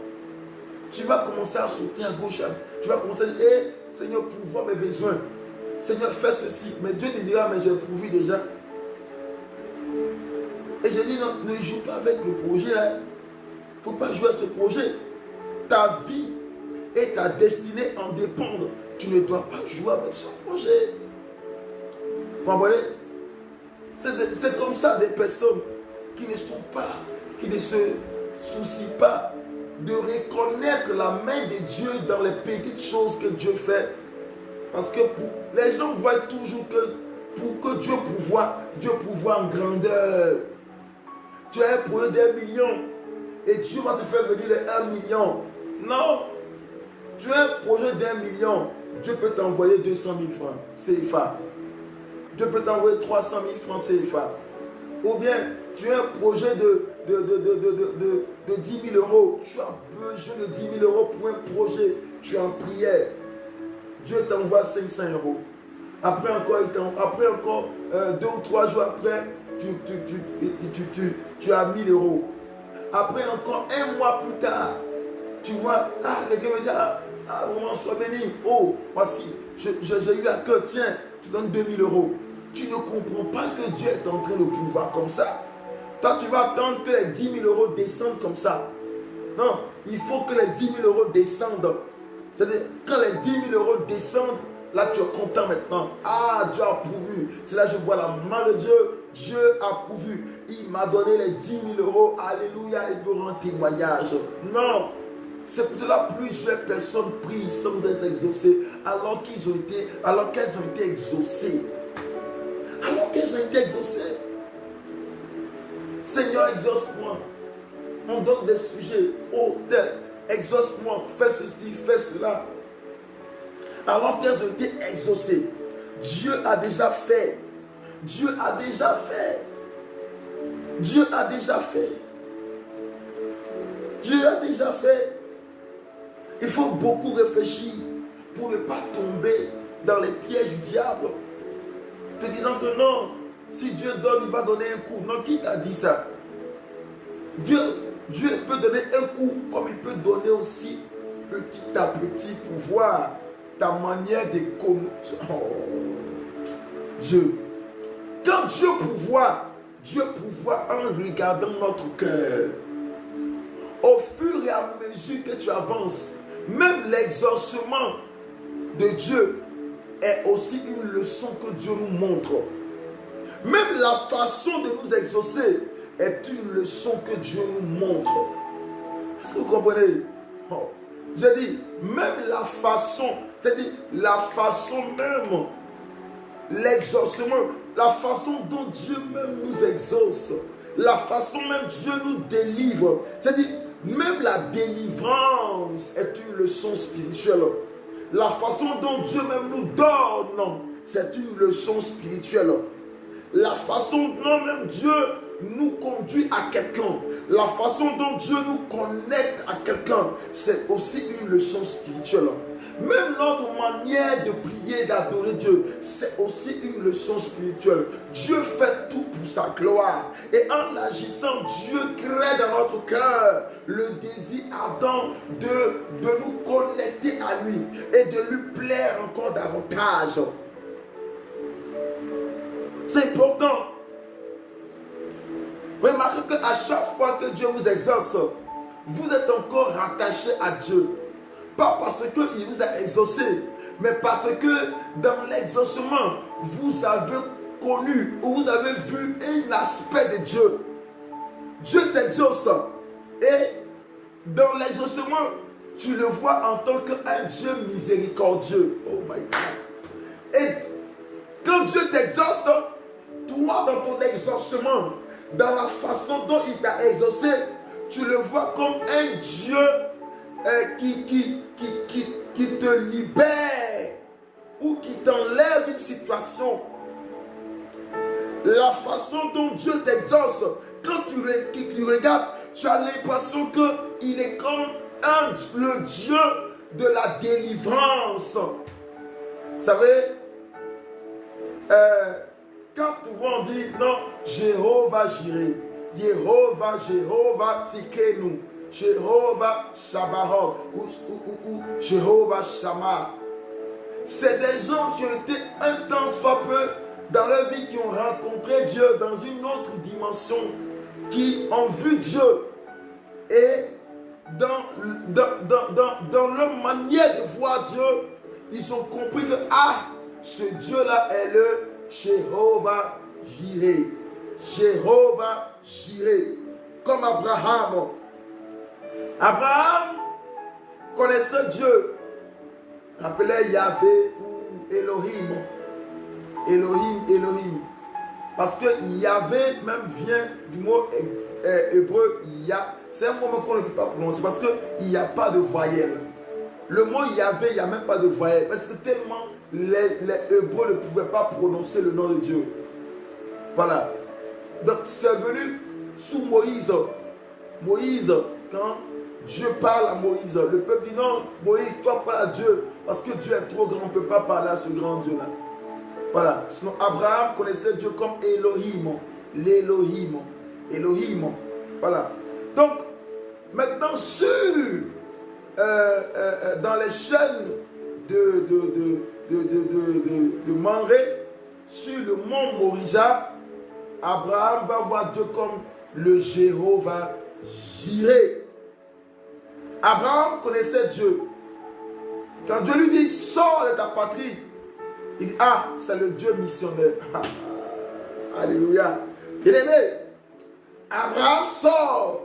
tu vas commencer à sauter à gauche. Tu vas commencer à dire, hey, Seigneur, pourvois mes besoins. Seigneur, fais ceci. Mais Dieu te dira, mais j'ai pourvu déjà. Et je dis, non, ne joue pas avec le projet là. Il ne faut pas jouer à ce projet. Ta vie et ta destinée en dépendent. Tu ne dois pas jouer avec ce projet. Vous comprenez? C'est comme ça des personnes qui ne sont pas, qui ne se soucient pas de reconnaître la main de Dieu dans les petites choses que Dieu fait. Parce que les gens voient toujours que pour que Dieu pourvoie en grandeur. Tu as un projet d'1 million et Dieu va te faire venir les 1 million. Non. Tu as un projet d'1 million, Dieu peut t'envoyer 200 000 francs CFA. Dieu peut t'envoyer 300 000 francs CFA. Ou bien, tu as un projet de 10 000 €. Tu as besoin de 10 000 € pour un projet. Tu es en prière. Dieu t'envoie 500 €. Après encore 2 ou 3 jours après, tu as 1 000 €. Après encore 1 mois plus tard, tu vois, quelqu'un me dit, vraiment, sois béni. Oh, voici, j'ai eu à cœur, tiens, tu donnes 2 000 €. Tu ne comprends pas que Dieu est en train de pouvoir comme ça. Toi, tu vas attendre que les 10 000 € descendent comme ça. Non, il faut que les 10 000 € descendent. C'est-à-dire, quand les 10 000 € descendent, là, tu es content maintenant. Ah, Dieu a pourvu. C'est là que je vois la main de Dieu. Dieu a pourvu. Il m'a donné les 10 000 €. Alléluia, il me rend témoignage. Non. C'est pour cela que plusieurs personnes prient sans être exaucées, alors qu'elles ont été exaucées. Alors qu'elles ont été exaucées. Seigneur, exauce-moi. On donne des sujets. Oh, tel, exauce-moi. Fais ceci, fais cela. Alors qu'elles ont été exaucées. Dieu a déjà fait. Dieu a déjà fait. Dieu a déjà fait. Dieu a déjà fait. Il faut beaucoup réfléchir pour ne pas tomber dans les pièges du diable. Te disant que non, Si Dieu donne, il va donner un coup. Non, qui t'a dit ça? Dieu peut donner un coup, comme il peut donner aussi petit à petit pour voir ta manière de connaître. Oh, Dieu. Quand Dieu pourvoit en regardant notre cœur. Au fur et à mesure que tu avances, même l'exaucement de Dieu est aussi une leçon que Dieu nous montre. Même la façon de nous exaucer est une leçon que Dieu nous montre. Est-ce que vous comprenez? Oh. Je dis, même la façon, c'est-à-dire la façon même, l'exaucement, la façon dont Dieu même nous exauce, la façon même Dieu nous délivre, c'est-à-dire même la délivrance est une leçon spirituelle. La façon dont Dieu même nous donne, c'est une leçon spirituelle. La façon dont même Dieu nous conduit à quelqu'un, la façon dont Dieu nous connecte à quelqu'un, c'est aussi une leçon spirituelle. Même notre manière de prier, d'adorer Dieu, c'est aussi une leçon spirituelle. Dieu fait tout pour sa gloire. Et en agissant, Dieu crée dans notre cœur le désir ardent de nous connecter à lui et de lui plaire encore davantage. C'est important. Remarquez qu'à chaque fois que Dieu vous exauce, vous êtes encore rattaché à Dieu. Pas parce qu'il vous a exaucé, mais parce que dans l'exaucement, vous avez connu ou vous avez vu un aspect de Dieu. Dieu t'exauce. Et dans l'exaucement, tu le vois en tant qu'un Dieu miséricordieux. Oh my God. Et quand Dieu t'exauce, toi dans ton exaucement, dans la façon dont il t'a exaucé, tu le vois comme un Dieu qui te libère ou qui t'enlève d'une situation. La façon dont Dieu t'exauce, quand tu regardes, tu as l'impression qu'il est comme le Dieu de la délivrance. Vous savez, quand souvent on dit non, Jéhovah Jireh, Jéhovah Tikenu, Jéhovah Shabbat ou Jéhovah Shammah. C'est des gens qui ont été un temps soit peu dans leur vie, qui ont rencontré Dieu dans une autre dimension, qui ont vu Dieu. Et dans leur manière de voir Dieu, ils ont compris que ce Dieu-là est le Jéhovah Jireh. Jéhovah Jireh. Comme Abraham. Abraham connaissait Dieu. Appelait Yahvé ou Elohim. Elohim. Parce que Yahvé même vient du mot hébreu Yah. C'est un mot qu'on ne peut pas prononcer parce qu'il n'y a pas de voyelle. Le mot Yahvé, il n'y a même pas de voyelle. Parce que tellement les Hébreux ne pouvaient pas prononcer le nom de Dieu. Voilà. Donc c'est venu sous Moïse. Moïse, quand Dieu parle à Moïse, le peuple dit non, Moïse, toi parle à Dieu. Parce que Dieu est trop grand, on ne peut pas parler à ce grand Dieu-là. Voilà. Sinon, Abraham connaissait Dieu comme Elohim. L'Elohim. Elohim. Voilà. Donc, maintenant, dans les chaînes de Mamré, sur le mont Morija, Abraham va voir Dieu comme le Jéhovah Jireh. Abraham connaissait Dieu. Quand Dieu lui dit, sors de ta patrie, il dit, c'est le Dieu missionnaire. Alléluia. Bien-aimé, Abraham sort.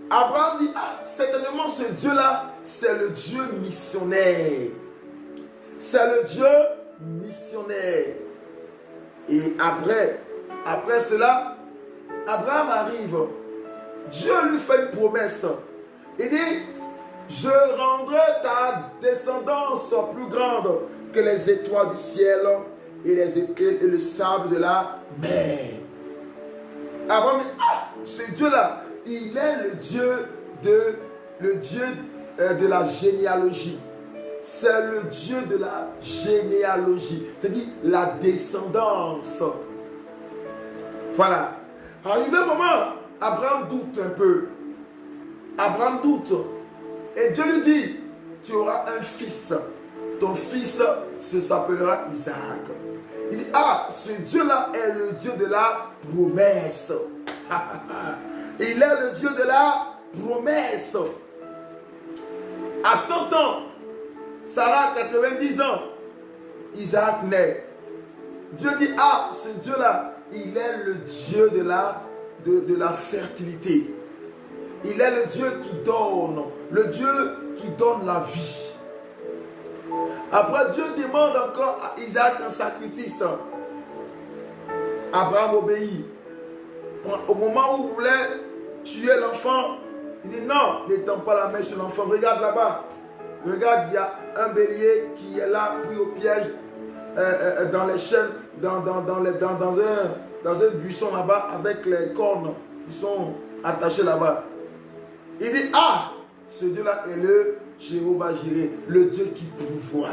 Abraham dit, certainement ce Dieu-là, c'est le Dieu missionnaire. C'est le Dieu missionnaire. Et après cela, Abraham arrive. Dieu lui fait une promesse. Il dit, je rendrai ta descendance plus grande que les étoiles du ciel et le sable de la mer. Abraham dit, ce Dieu-là, il est le Dieu de la généalogie. C'est le Dieu de la généalogie. C'est-à-dire la descendance. Voilà. Arrivé un moment, Abraham doute un peu. Abraham doute. Et Dieu lui dit, tu auras un fils. Ton fils s'appellera Isaac. Il dit, ah, ce Dieu-là est le Dieu de la promesse. Il est le Dieu de la promesse. À 100 ans, Sarah, 90 ans, Isaac naît. Dieu dit, ah, ce Dieu-là, il est le Dieu de la fertilité. Il est le Dieu qui donne, le Dieu qui donne la vie. Après, Dieu demande encore à Isaac un sacrifice. Abraham obéit. Au moment où il voulait tuer l'enfant, il dit non, n'étends pas la main sur l'enfant. Regarde là-bas. Regarde, il y a un bélier qui est là, pris au piège, dans les chaînes, dans un buisson là-bas, avec les cornes qui sont attachées là-bas. Il dit, ah, ce Dieu-là est le Jéhovah Jireh, le Dieu qui pourvoit.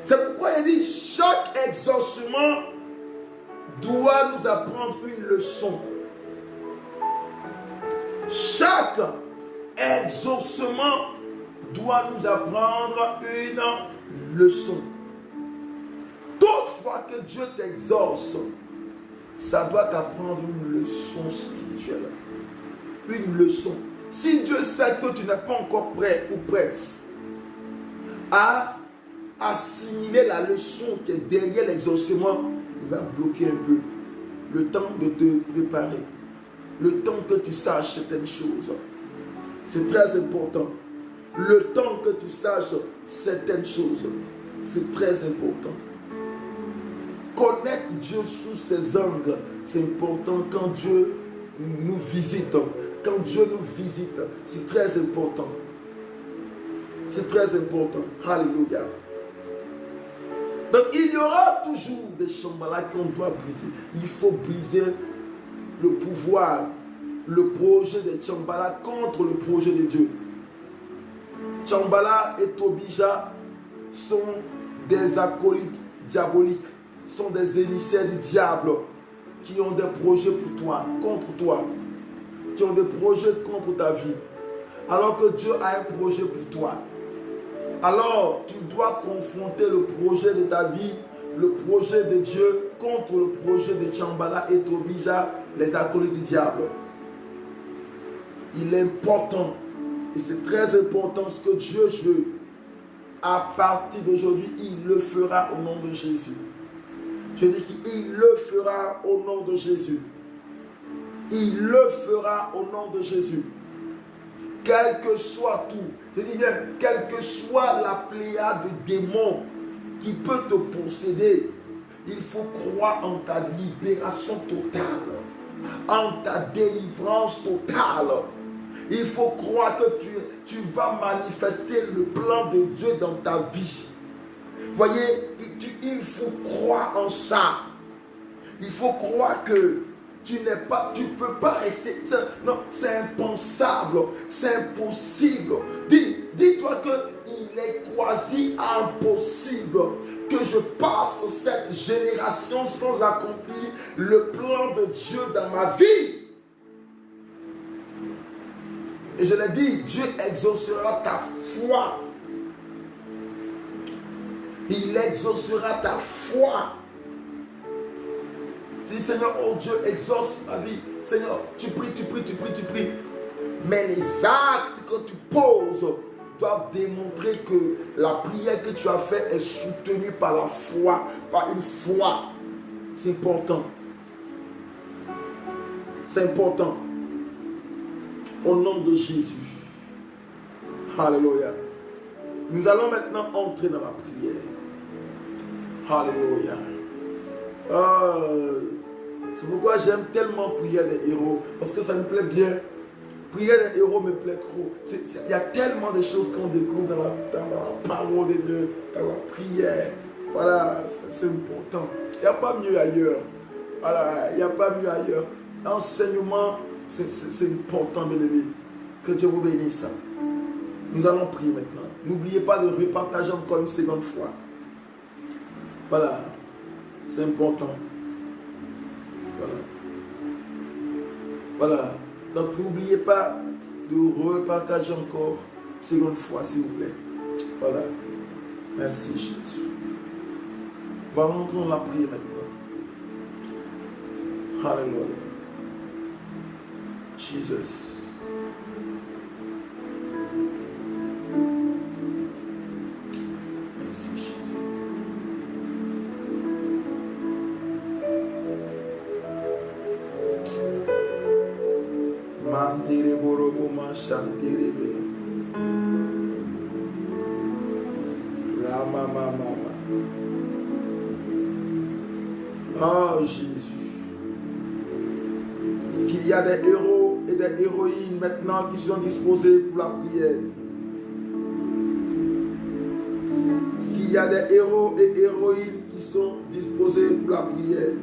C'est pourquoi il dit, chaque exaucement doit nous apprendre une leçon. Chaque exaucement doit nous apprendre une leçon. Toute fois que Dieu t'exauce, ça doit t'apprendre une leçon spirituelle. Une leçon. Si Dieu sait que tu n'es pas encore prêt ou prête à assimiler la leçon qui est derrière l'exaucement, il va bloquer un peu le temps de te préparer, le temps que tu saches certaines choses. C'est très important. Le temps que tu saches certaines choses, c'est très important. Connaître Dieu sous ses angles, c'est important quand Dieu nous visite. Quand Dieu nous visite, c'est très important. C'est très important. Alléluia. Donc il y aura toujours des chambres qu'on doit briser. Il faut briser le pouvoir, le projet de Chambala contre le projet de Dieu. Chambala et Tobija sont des acolytes diaboliques, sont des émissaires du diable qui ont des projets pour toi, contre toi, qui ont des projets contre ta vie, alors que Dieu a un projet pour toi. Alors tu dois confronter le projet de ta vie, le projet de Dieu contre le projet de Chambala et Tobija, les acolytes du diable. Il est important, et c'est très important ce que Dieu veut. À partir d'aujourd'hui, il le fera au nom de Jésus. Je dis qu'il le fera au nom de Jésus. Il le fera au nom de Jésus. Quel que soit tout, je dis bien, quelle que soit la pléiade de démons qui peut te posséder, il faut croire en ta libération totale, en ta délivrance totale. Il faut croire que tu vas manifester le plan de Dieu dans ta vie. Voyez, il faut croire en ça. Il faut croire que tu ne peux pas rester. Non, c'est impensable, c'est impossible. Dis-toi qu'il est quasi impossible que je passe cette génération sans accomplir le plan de Dieu dans ma vie. Et je l'ai dit, Dieu exaucera ta foi. Il exaucera ta foi. Tu dis, Seigneur, oh Dieu, exauce ma vie. Seigneur, tu pries. Mais les actes que tu poses doivent démontrer que la prière que tu as faite est soutenue par la foi, par une foi. C'est important. C'est important. Au nom de Jésus. Alléluia. Nous allons maintenant entrer dans la prière. Alléluia. C'est pourquoi j'aime tellement prier des héros. Parce que ça me plaît bien. Prier des héros me plaît trop. Il y a tellement de choses qu'on découvre dans la parole de Dieu, dans la prière. Voilà, c'est important. Il n'y a pas mieux ailleurs. Voilà, il n'y a pas mieux ailleurs. L'enseignement, c'est important, mes amis. Que Dieu vous bénisse. Nous allons prier maintenant. N'oubliez pas de repartager encore une seconde fois. Voilà. C'est important. Voilà. Voilà. Donc n'oubliez pas de repartager encore une seconde fois, s'il vous plaît. Voilà. Merci Jésus. On va rentrer dans la prière maintenant. Hallelujah. Jesus. Merci Jésus. Mantere borobo machantere be. Rama mama. Oh Jésus. Est-ce qu'il y a des héros et des héroïnes maintenant qui sont disposés pour la prière? Est-ce qu'il y a des héros et héroïnes qui sont disposés pour la prière?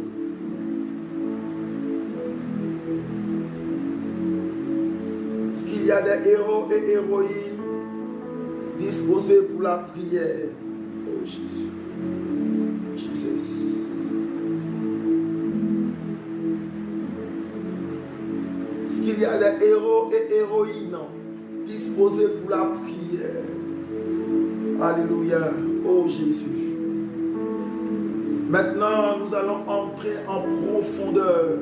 Est-ce qu'il y a des héros et héroïnes disposés pour la prière? Oh Jésus. Qu'il y a des héros et héroïnes disposés pour la prière. Alléluia. Oh Jésus. Maintenant, nous allons entrer en profondeur.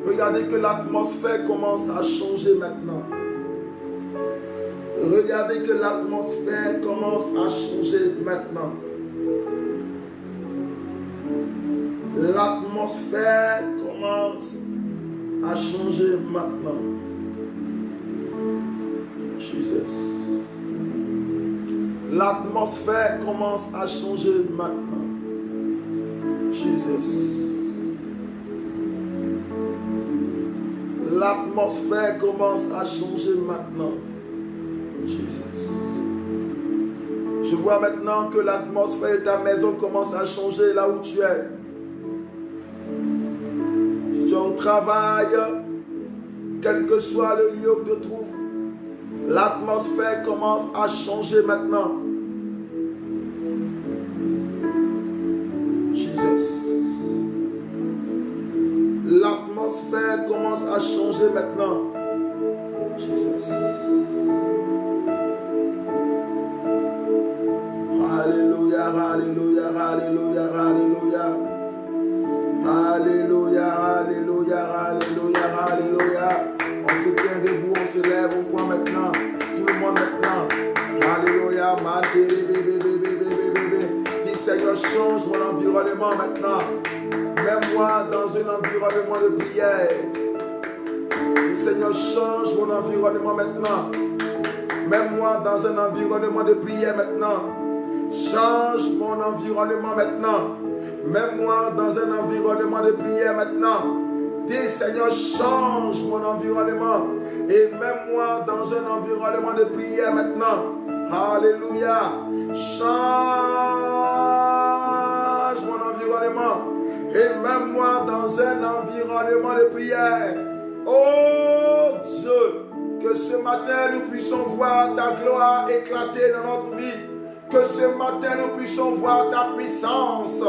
Regardez que l'atmosphère commence à changer maintenant. Regardez que l'atmosphère commence à changer maintenant. L'atmosphère commence à changer maintenant. Jesus. L'atmosphère commence à changer maintenant. Jesus. L'atmosphère commence à changer maintenant. Jesus. Je vois maintenant que l'atmosphère de ta maison commence à changer là où tu es. Au travail, quel que soit le lieu où tu te trouves, l'atmosphère commence à changer maintenant. Jesus. L'atmosphère commence à changer maintenant. Jesus. Alléluia, alléluia, alléluia, alléluia. Alléluia, alléluia, alléluia, alléluia. On se tient debout, on se lève, on prend maintenant. Tout le monde maintenant. Alléluia, dis Seigneur, change mon environnement maintenant. Mets-moi dans un environnement de prière. Dis Seigneur, change mon environnement maintenant. Mets-moi dans un environnement de prière maintenant. Change mon environnement maintenant. Mets-moi dans un environnement de prière maintenant. Dis Seigneur, change mon environnement. Et mets-moi dans un environnement de prière maintenant. Alléluia. Change mon environnement. Et mets-moi dans un environnement de prière. Oh Dieu, que ce matin nous puissions voir ta gloire éclater dans notre vie. Que ce matin nous puissions voir ta puissance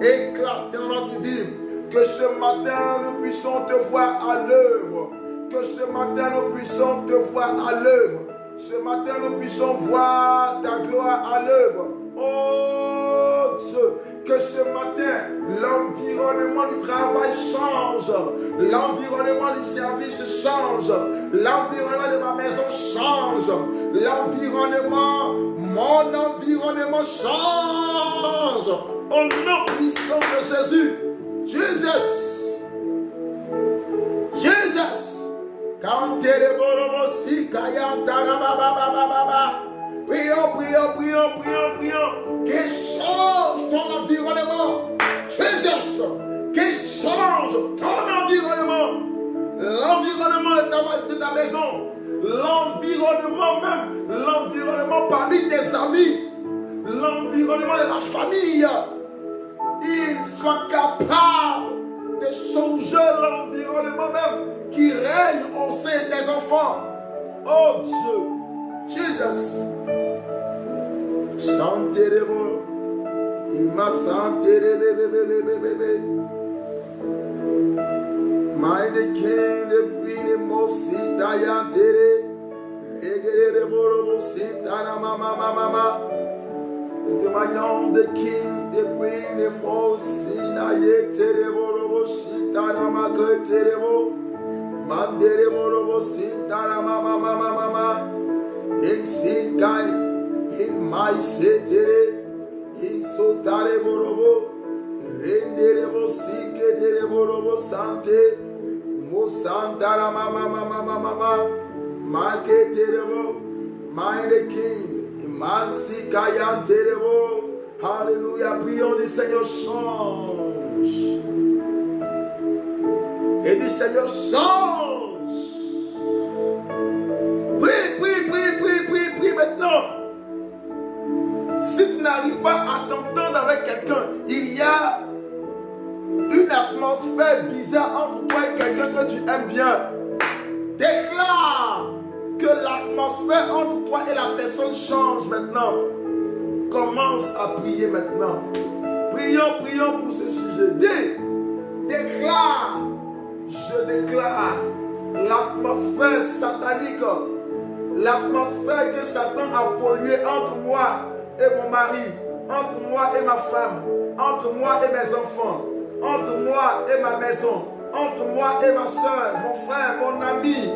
éclater dans notre vie. Que ce matin nous puissions te voir à l'œuvre. Que ce matin nous puissions te voir à l'œuvre. Ce matin nous puissions voir ta gloire à l'œuvre. Oh Dieu, que ce matin l'environnement du travail change. L'environnement du service change. L'environnement de ma maison change. L'environnement, mon environnement change. Au nom puissant de Jésus. Jesus. Jesus. Prions. Qu'il change ton environnement. Jesus. Qu'il change ton environnement. L'environnement de ta maison. L'environnement même. L'environnement parmi tes amis. L'environnement de la famille. Il soit capable de changer l'environnement même qui règne au sein des enfants. Oh Dieu, Jesus. Santeremo, ima santere bébé. Meine Kinder, Brine Mosita Yantere, Regere Morosita, Mama. The Mayan, the King, the Brine Mosina Yetere Morosita, Namaketeremo, Mandere Morosita, Mama, in Sinkai, in my city, in Sotare Morobo. Renderemo sike deremo sante mo santara mama marketeremo my king imansi kayanteremo. Alléluia, prions du Seigneur change et du Seigneur change. Prie maintenant. Si tu n'arrives pas à t'entendre avec quelqu'un, il y a une atmosphère bizarre entre toi et quelqu'un que tu aimes bien. Déclare que l'atmosphère entre toi et la personne change maintenant. Commence à prier maintenant. Prions pour ce sujet. Déclare, je déclare l'atmosphère satanique, l'atmosphère que Satan a polluée entre moi et mon mari, entre moi et ma femme, entre moi et mes enfants, entre moi et ma maison, entre moi et ma soeur, mon frère, mon ami,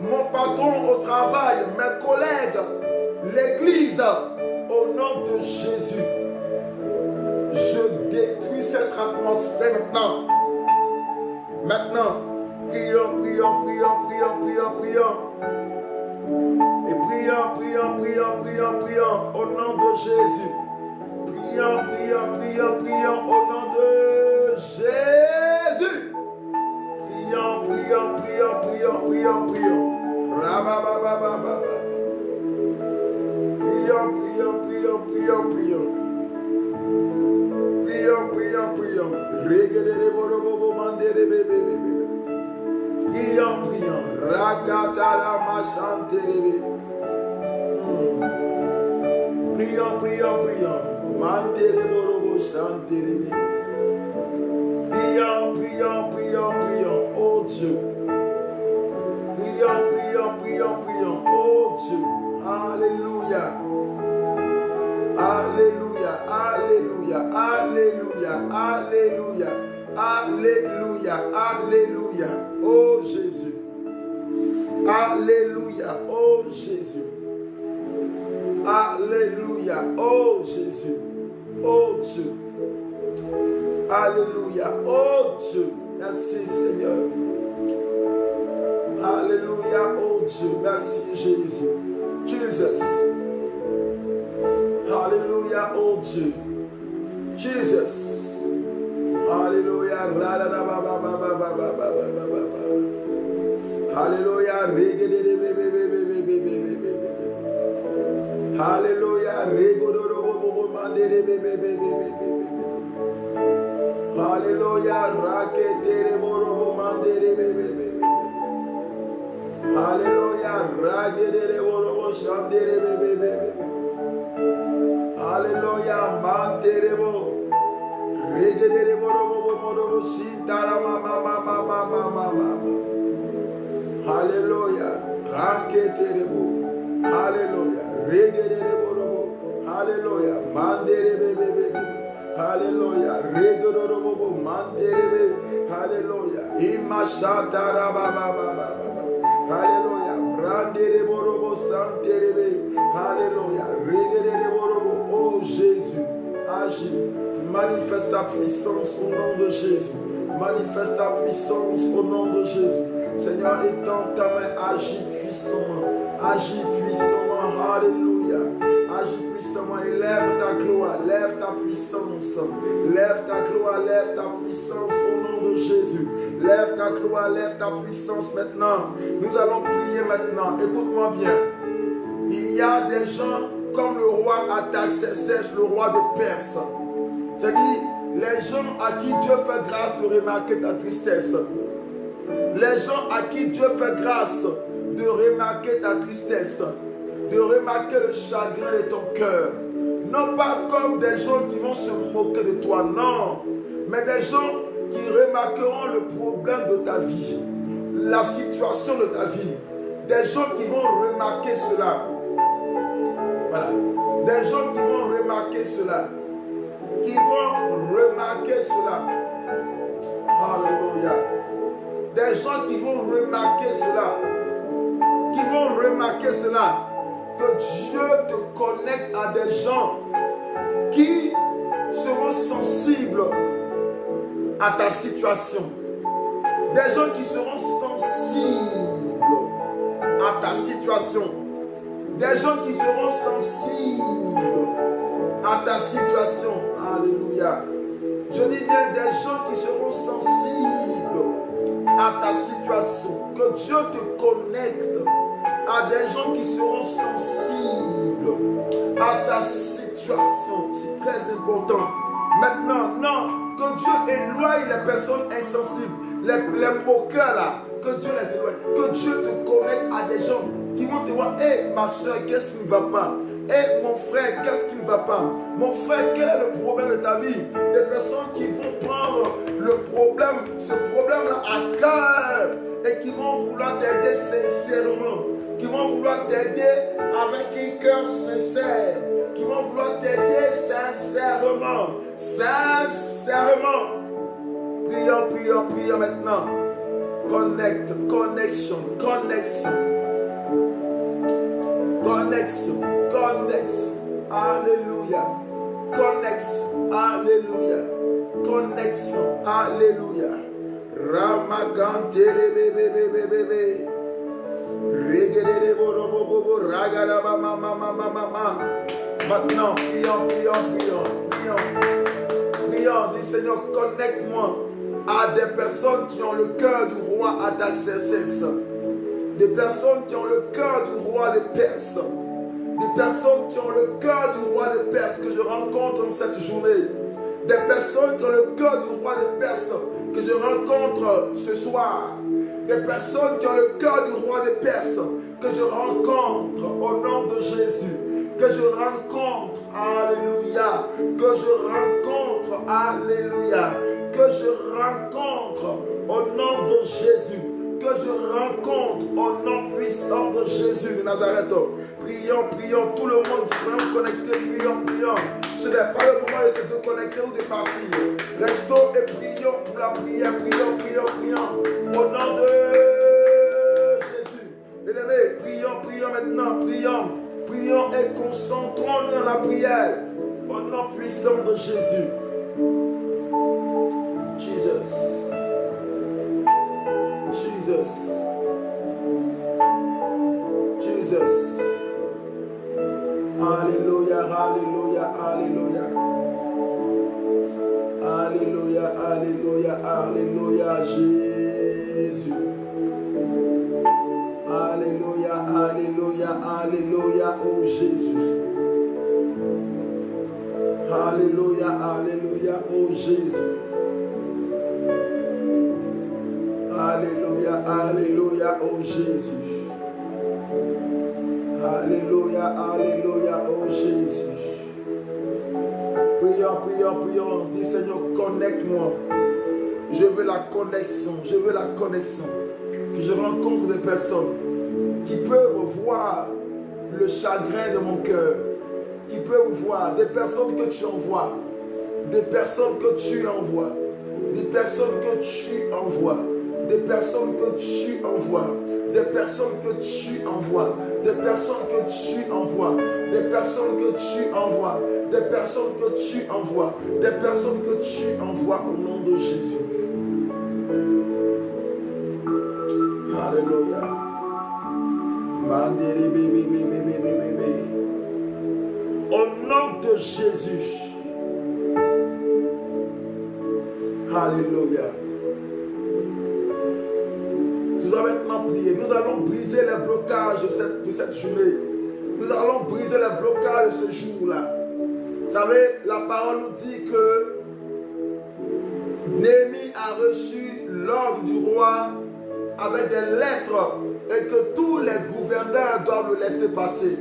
mon patron au travail, mes collègues, l'église, au nom de Jésus. Je détruis cette atmosphère maintenant. Maintenant, prions. Et prions au nom de Jésus. Prions au nom de Jésus. Prions. Rabababababa. Prions. Regedere borobo mandere bebe. Prions. Rakatara machantere. Prions. Mantere borobo chantere. Prions. Oh Dieu. Prions. Oh Dieu. Alléluia. Oh Jésus. Alléluia. Oh Jésus. Oh Jésus. Oh Dieu. Alléluia. Oh Dieu. Merci Seigneur. Alléluia. Oh Dieu. Merci Jésus. Jesus. Alléluia. Oh Dieu. Jesus. Alléluia. Alléluia. Alléluia. Alléluia. Raketere borobo mandere bebe. Alléluia. Ragedere borobo shandere bebe. Alléluia. Manterebo. Regedere borobo sintara mama. Alléluia. Raketerebo. Alléluia. Regedere borobo. Alléluia. Mandere bebe. Alléluia. Regedere borobo mandere. Alléluia. Imashatara baba. Alléluia. Brandere borobo santerebe. Alléluia. Regedere borobo. Oh Jésus, agis. Manifeste ta puissance au nom de Jésus. Manifeste ta puissance au nom de Jésus. Seigneur, étends ta main, agis puissamment. Alléluia. Agis puissamment et lève ta gloire, lève ta puissance. Lève ta gloire, lève ta puissance au nom de Jésus. Lève ta gloire, lève ta puissance maintenant. Nous allons prier maintenant. Écoute-moi bien. Il y a des gens comme le roi Artaxerxès, le roi de Perse. C'est-à-dire les gens à qui Dieu fait grâce de remarquer ta tristesse. Les gens à qui Dieu fait grâce de remarquer ta tristesse, de remarquer le chagrin de ton cœur. Non pas comme des gens qui vont se moquer de toi, non. Mais des gens qui remarqueront le problème de ta vie, la situation de ta vie. Des gens qui vont remarquer cela. Voilà. Des gens qui vont remarquer cela. Qui vont remarquer cela. Alléluia. Des gens qui vont remarquer cela. Qui vont remarquer cela. Que Dieu te connecte à des gens qui seront sensibles à ta situation. Des gens qui seront sensibles à ta situation. Des gens qui seront sensibles à ta situation. Alléluia. Je dis bien des gens qui seront sensibles à ta situation. Que Dieu te connecte à des gens qui seront sensibles à ta situation. C'est très important. Maintenant, non, que Dieu éloigne les personnes insensibles, les moqueurs là, que Dieu les éloigne. Que Dieu te connecte à des gens qui vont te voir, hé ma soeur, qu'est-ce qui ne va pas? Hé mon frère, qu'est-ce qui ne va pas? Mon frère, quel est le problème de ta vie? Des personnes qui vont prendre le problème, ce problème-là à cœur et qui vont vouloir t'aider sincèrement, qui vont vouloir t'aider avec un cœur sincère, qui vont vouloir t'aider sincèrement, sincèrement. Prions, prions, prions maintenant. Connexion. Alléluia. Connexion. Alléluia. Ramakante bébé. Maintenant, prions, dis Seigneur, connecte-moi à des personnes qui ont le cœur du roi Artaxerxès, des personnes qui ont le cœur du roi des Perses, des personnes qui ont le cœur du roi des Perses que je rencontre cette journée, des personnes qui ont le cœur du roi des Perses que je rencontre ce soir, des personnes qui ont le cœur du roi des Perses que je rencontre au nom de Jésus, que je rencontre, alléluia, que je rencontre, alléluia, que je rencontre au nom de Jésus, que je rencontre au nom puissant de Jésus de Nazareth. Prions, tout le monde sera connecté, prions. Ce n'est pas le moment de se déconnecter ou de partir. Restons et prions pour la prière, prions, au nom de Jésus. Bien-aimés, prions maintenant, prions et concentrons-nous dans la prière, au nom puissant de Jésus. Jesus. Alléluia, Jésus. Alléluia, oh Jésus. Alléluia, oh Jésus. Alléluia, oh Jésus. Alléluia, oh Jésus. Prions. Dis Seigneur, connecte-moi. Je veux la connexion. Que je rencontre des personnes qui peuvent voir le chagrin de mon cœur, qui peuvent voir des personnes que tu envoies, des personnes que tu envoies, des personnes que tu envoies, des personnes que tu envoies, des personnes que tu envoies, des personnes que tu envoies, des personnes que tu envoies, des personnes que tu envoies, des personnes que tu envoies au nom de Jésus. Alléluia. Au nom de Jésus. Alléluia. Nous allons maintenant prier. Nous allons briser les blocages de cette journée. Nous allons briser les blocages de ce jour-là. Vous savez, la parole nous dit que Néhémie a reçu l'ordre du roi avec des lettres et que tous les gouverneurs doivent le laisser passer.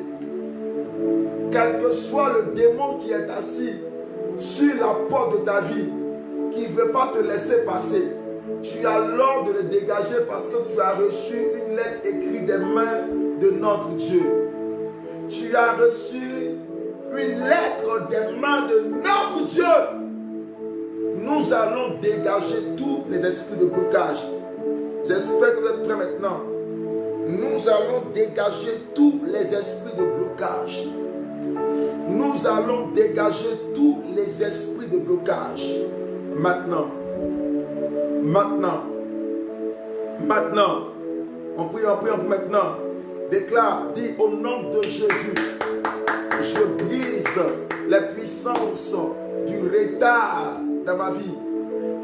Quel que soit le démon qui est assis sur la porte de ta vie, qui ne veut pas te laisser passer, tu as l'ordre de le dégager parce que tu as reçu une lettre écrite des mains de notre Dieu. Tu as reçu une lettre des mains de notre Dieu. Nous allons dégager tous les esprits de blocage. J'espère que vous êtes prêts maintenant. Nous allons dégager tous les esprits de blocage. Nous allons dégager tous les esprits de blocage. Maintenant. Maintenant. Maintenant. On prie maintenant. Déclare, dis au nom de Jésus, je brise les puissances du retard dans ma vie.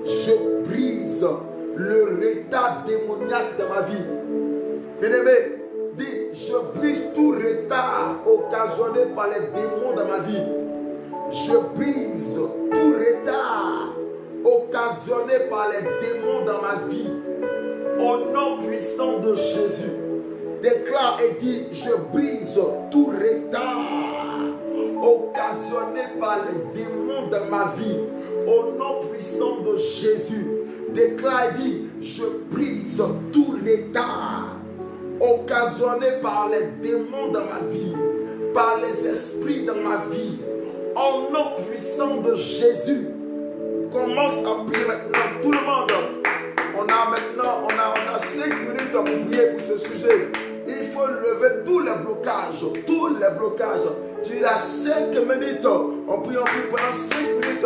Je brise le retard démoniaque dans ma vie. Bien-aimé, dis, je brise tout retard occasionné par les démons dans ma vie. Je brise tout retard occasionné par les démons dans ma vie. Au nom puissant de Jésus, déclare et dis, je brise tout retard occasionné par les démons dans ma vie. Au nom puissant de Jésus, déclare et dis, je brise tout retard occasionné par les démons dans ma vie, par les esprits dans ma vie. Au nom puissant de Jésus, commence à prier maintenant. Tout le monde, on a 5 minutes pour prier pour ce sujet. Il faut lever tous les blocages, tous les blocages. Tu as 5 minutes, on prie pendant 5 minutes.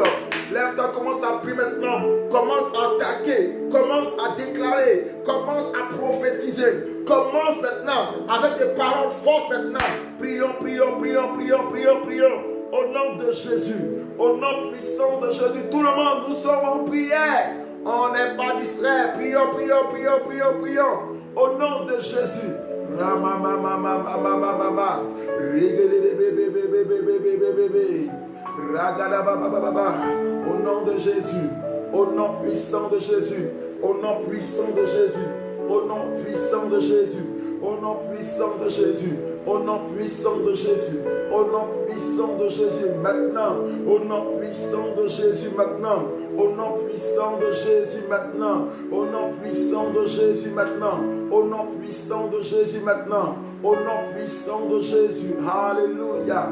Lève-toi, commence à prier maintenant. Commence à attaquer, commence à déclarer, commence à prophétiser. Commence maintenant avec des paroles fortes maintenant. Prions, prions, prions, prions, prions, prions. Au nom de Jésus, au nom puissant de Jésus, tout le monde, nous sommes en prière. On n'est pas distrait. Prions, prions, prions, prions, prions. Au nom de Jésus. Au nom de Jésus. Au nom puissant de Jésus. Au nom puissant de Jésus. Au nom puissant de Jésus. Au nom puissant de Jésus. Au nom puissant de Jésus. Au nom puissant de Jésus. Maintenant. Au nom puissant de Jésus. Maintenant. Au nom puissant de Jésus. Maintenant. Au nom puissant de Jésus. Maintenant. Au nom puissant de Jésus. Maintenant. Au nom puissant de Jésus. Alléluia.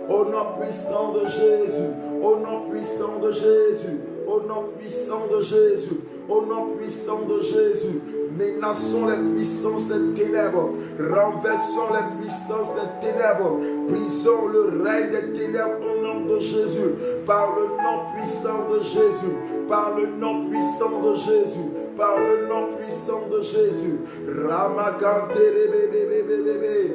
Au nom puissant de Jésus. Au nom puissant de Jésus. Au nom puissant de Jésus. Au nom puissant de Jésus. Menaçons les puissances des ténèbres. Renversons les puissances des ténèbres. Brisons le règne des ténèbres au nom de Jésus. Par le nom puissant de Jésus. Par le nom puissant de Jésus. Par le nom puissant de Jésus. Ramakante bébé.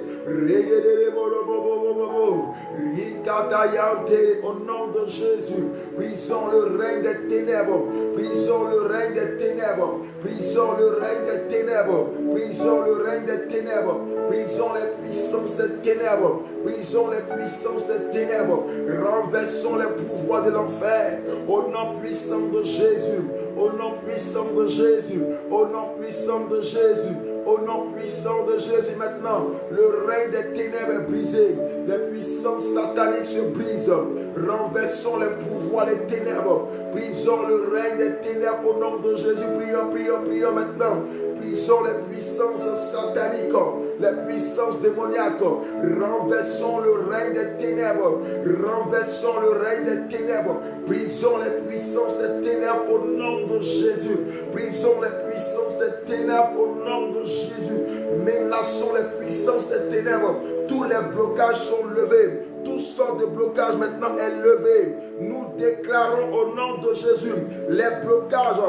Au nom de Jésus. Brisons le règne des ténèbres. Brisons le règne des ténèbres. Brisons le règne des ténèbres. Brisons le règne des ténèbres. Brisons les puissances des ténèbres. Brisons les puissances des ténèbres. Renversons les pouvoirs de l'enfer. Au nom puissant de Jésus. Au nom puissant de Jésus. Au nom puissant de Jésus. Au nom puissant de Jésus maintenant, le règne des ténèbres est brisé. Les puissances sataniques se brisent. Renversons les pouvoirs des ténèbres. Brisons le règne des ténèbres au nom de Jésus. Prions, prions, prions maintenant. Brisons les puissances sataniques, les puissances démoniaques. Renversons le règne des ténèbres. Renversons le règne des ténèbres. Brisons les puissances des ténèbres au nom de Jésus. Brisons les puissances des ténèbres au nom de Jésus. Menaçons les puissances des ténèbres. Tous les blocages sont levés. Toutes sortes de blocages maintenant est levé. Nous déclarons au nom de Jésus les blocages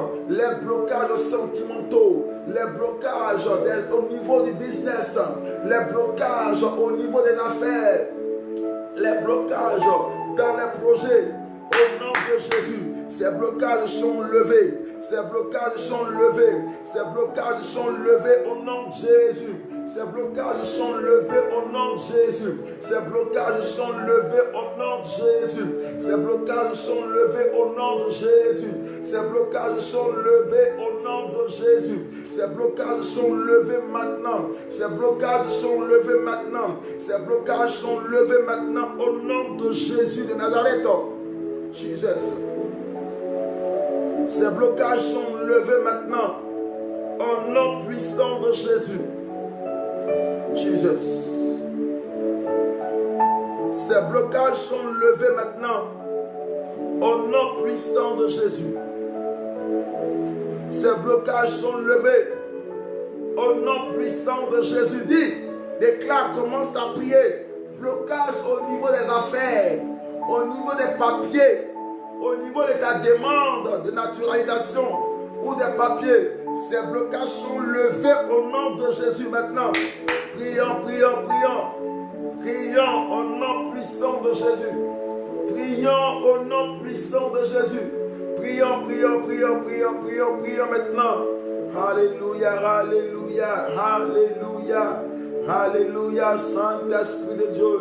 sentimentaux, les blocages au niveau du business, les blocages au niveau des affaires, les blocages dans les projets. Au nom de Jésus, ces blocages sont levés. Ces blocages sont levés. Ces blocages sont levés au nom de Jésus. Ces blocages sont levés au nom de Jésus. Ces blocages sont levés au nom de Jésus. Ces blocages sont levés au nom de Jésus. Ces blocages sont levés au nom de Jésus. Ces blocages sont levés maintenant. Ces blocages sont levés maintenant. Ces blocages sont levés maintenant au nom de Jésus de Nazareth. Jesus. Ces blocages sont levés maintenant au nom puissant de Jésus. Jesus. Ces blocages sont levés maintenant au nom puissant de Jésus. Ces blocages sont levés au nom puissant de Jésus. Dis, déclare, commence à prier. Blocage au niveau des affaires, au niveau des papiers, au niveau de ta demande de naturalisation ou des papiers. Ces blocages sont levés au nom de Jésus maintenant. Prions, prions, prions. Prions au nom puissant de Jésus. Prions au nom puissant de Jésus. Prions, prions, prions, prions, prions, prions maintenant. Alléluia, alléluia, alléluia, alléluia, Saint-Esprit de Dieu.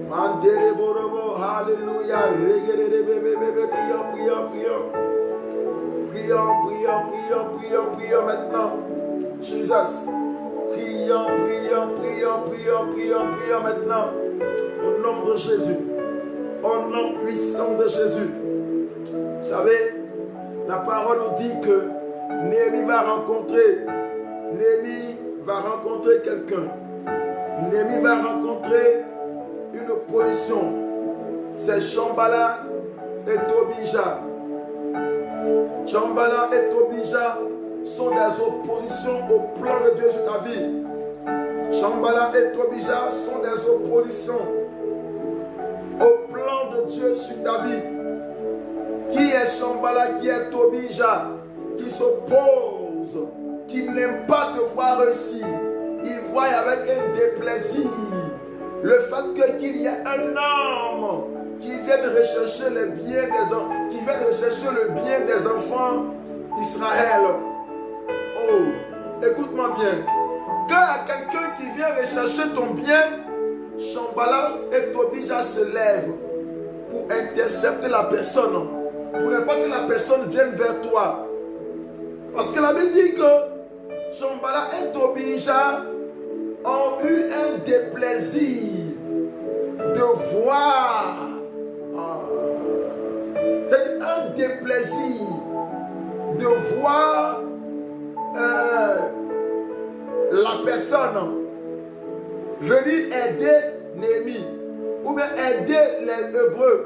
Mandere borobo, alléluia, prions, prions, prions. Prions, prions, prions, prions, prions maintenant. Jesus. Prions, prions, prions, prions, prions, prions maintenant. Au nom de Jésus. Au nom puissant de Jésus. Vous savez, la parole nous dit que Néhémie va rencontrer quelqu'un. Néhémie va rencontrer une opposition. C'est Sanballat et Tobija. Sanballat et Tobija sont des oppositions au plan de Dieu sur ta vie. Sanballat et Tobija sont des oppositions au plan de Dieu sur ta vie. Qui est Sanballat, qui est Tobija, qui s'oppose, qui n'aime pas te voir réussir. Il voit avec un déplaisir le fait qu'il y ait un homme qui vienne rechercher le bien des enfants, qui vienne rechercher le bien des enfants d'Israël. Oh, écoute-moi bien. Quand il y a quelqu'un qui vient rechercher ton bien, Sanballat et Tobija se lèvent pour intercepter la personne, pour ne pas que la personne vienne vers toi. Parce que la Bible dit que Sanballat et Tobija ont eu un déplaisir de voir. C'est un déplaisir de voir la personne venir aider Néhémie ou bien aider les Hébreux,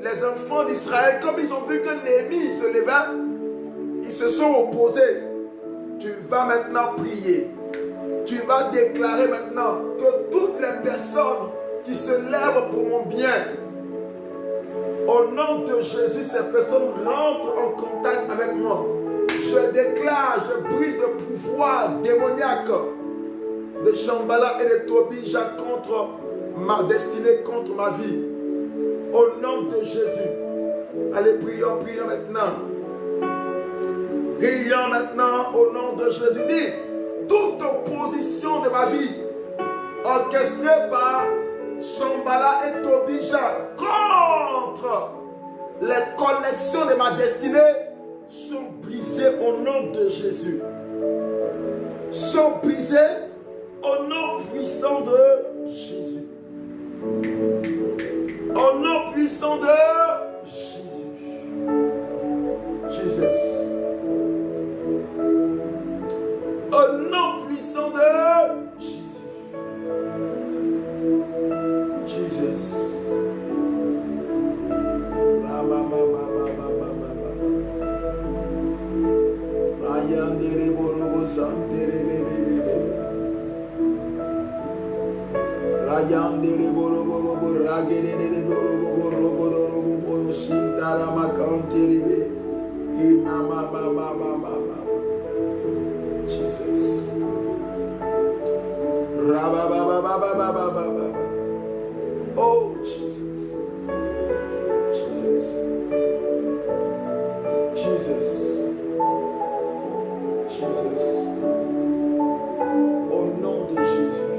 les enfants d'Israël. Comme ils ont vu que Néhémie se leva, ils se sont opposés. Tu vas maintenant prier. Tu vas déclarer maintenant que toutes les personnes qui se lèvent pour mon bien, au nom de Jésus, ces personnes rentrent en contact avec moi. Je déclare, je brise le pouvoir démoniaque de Sanballat et de Tobija contre ma destinée, contre ma vie. Au nom de Jésus. Allez, prions, prions maintenant. Prions maintenant au nom de Jésus. Dis, toute opposition de ma vie, orchestrée par Sanballat et Tobija contre les connexions de ma destinée, sont brisées au nom de Jésus. Sont brisées au nom puissant de Jésus. Au nom puissant de Jésus. Jesus. Au nom puissant de Jésus. Jesus. Oh, Jesus. Jesus. Jesus. Jesus. Au nom de Jésus.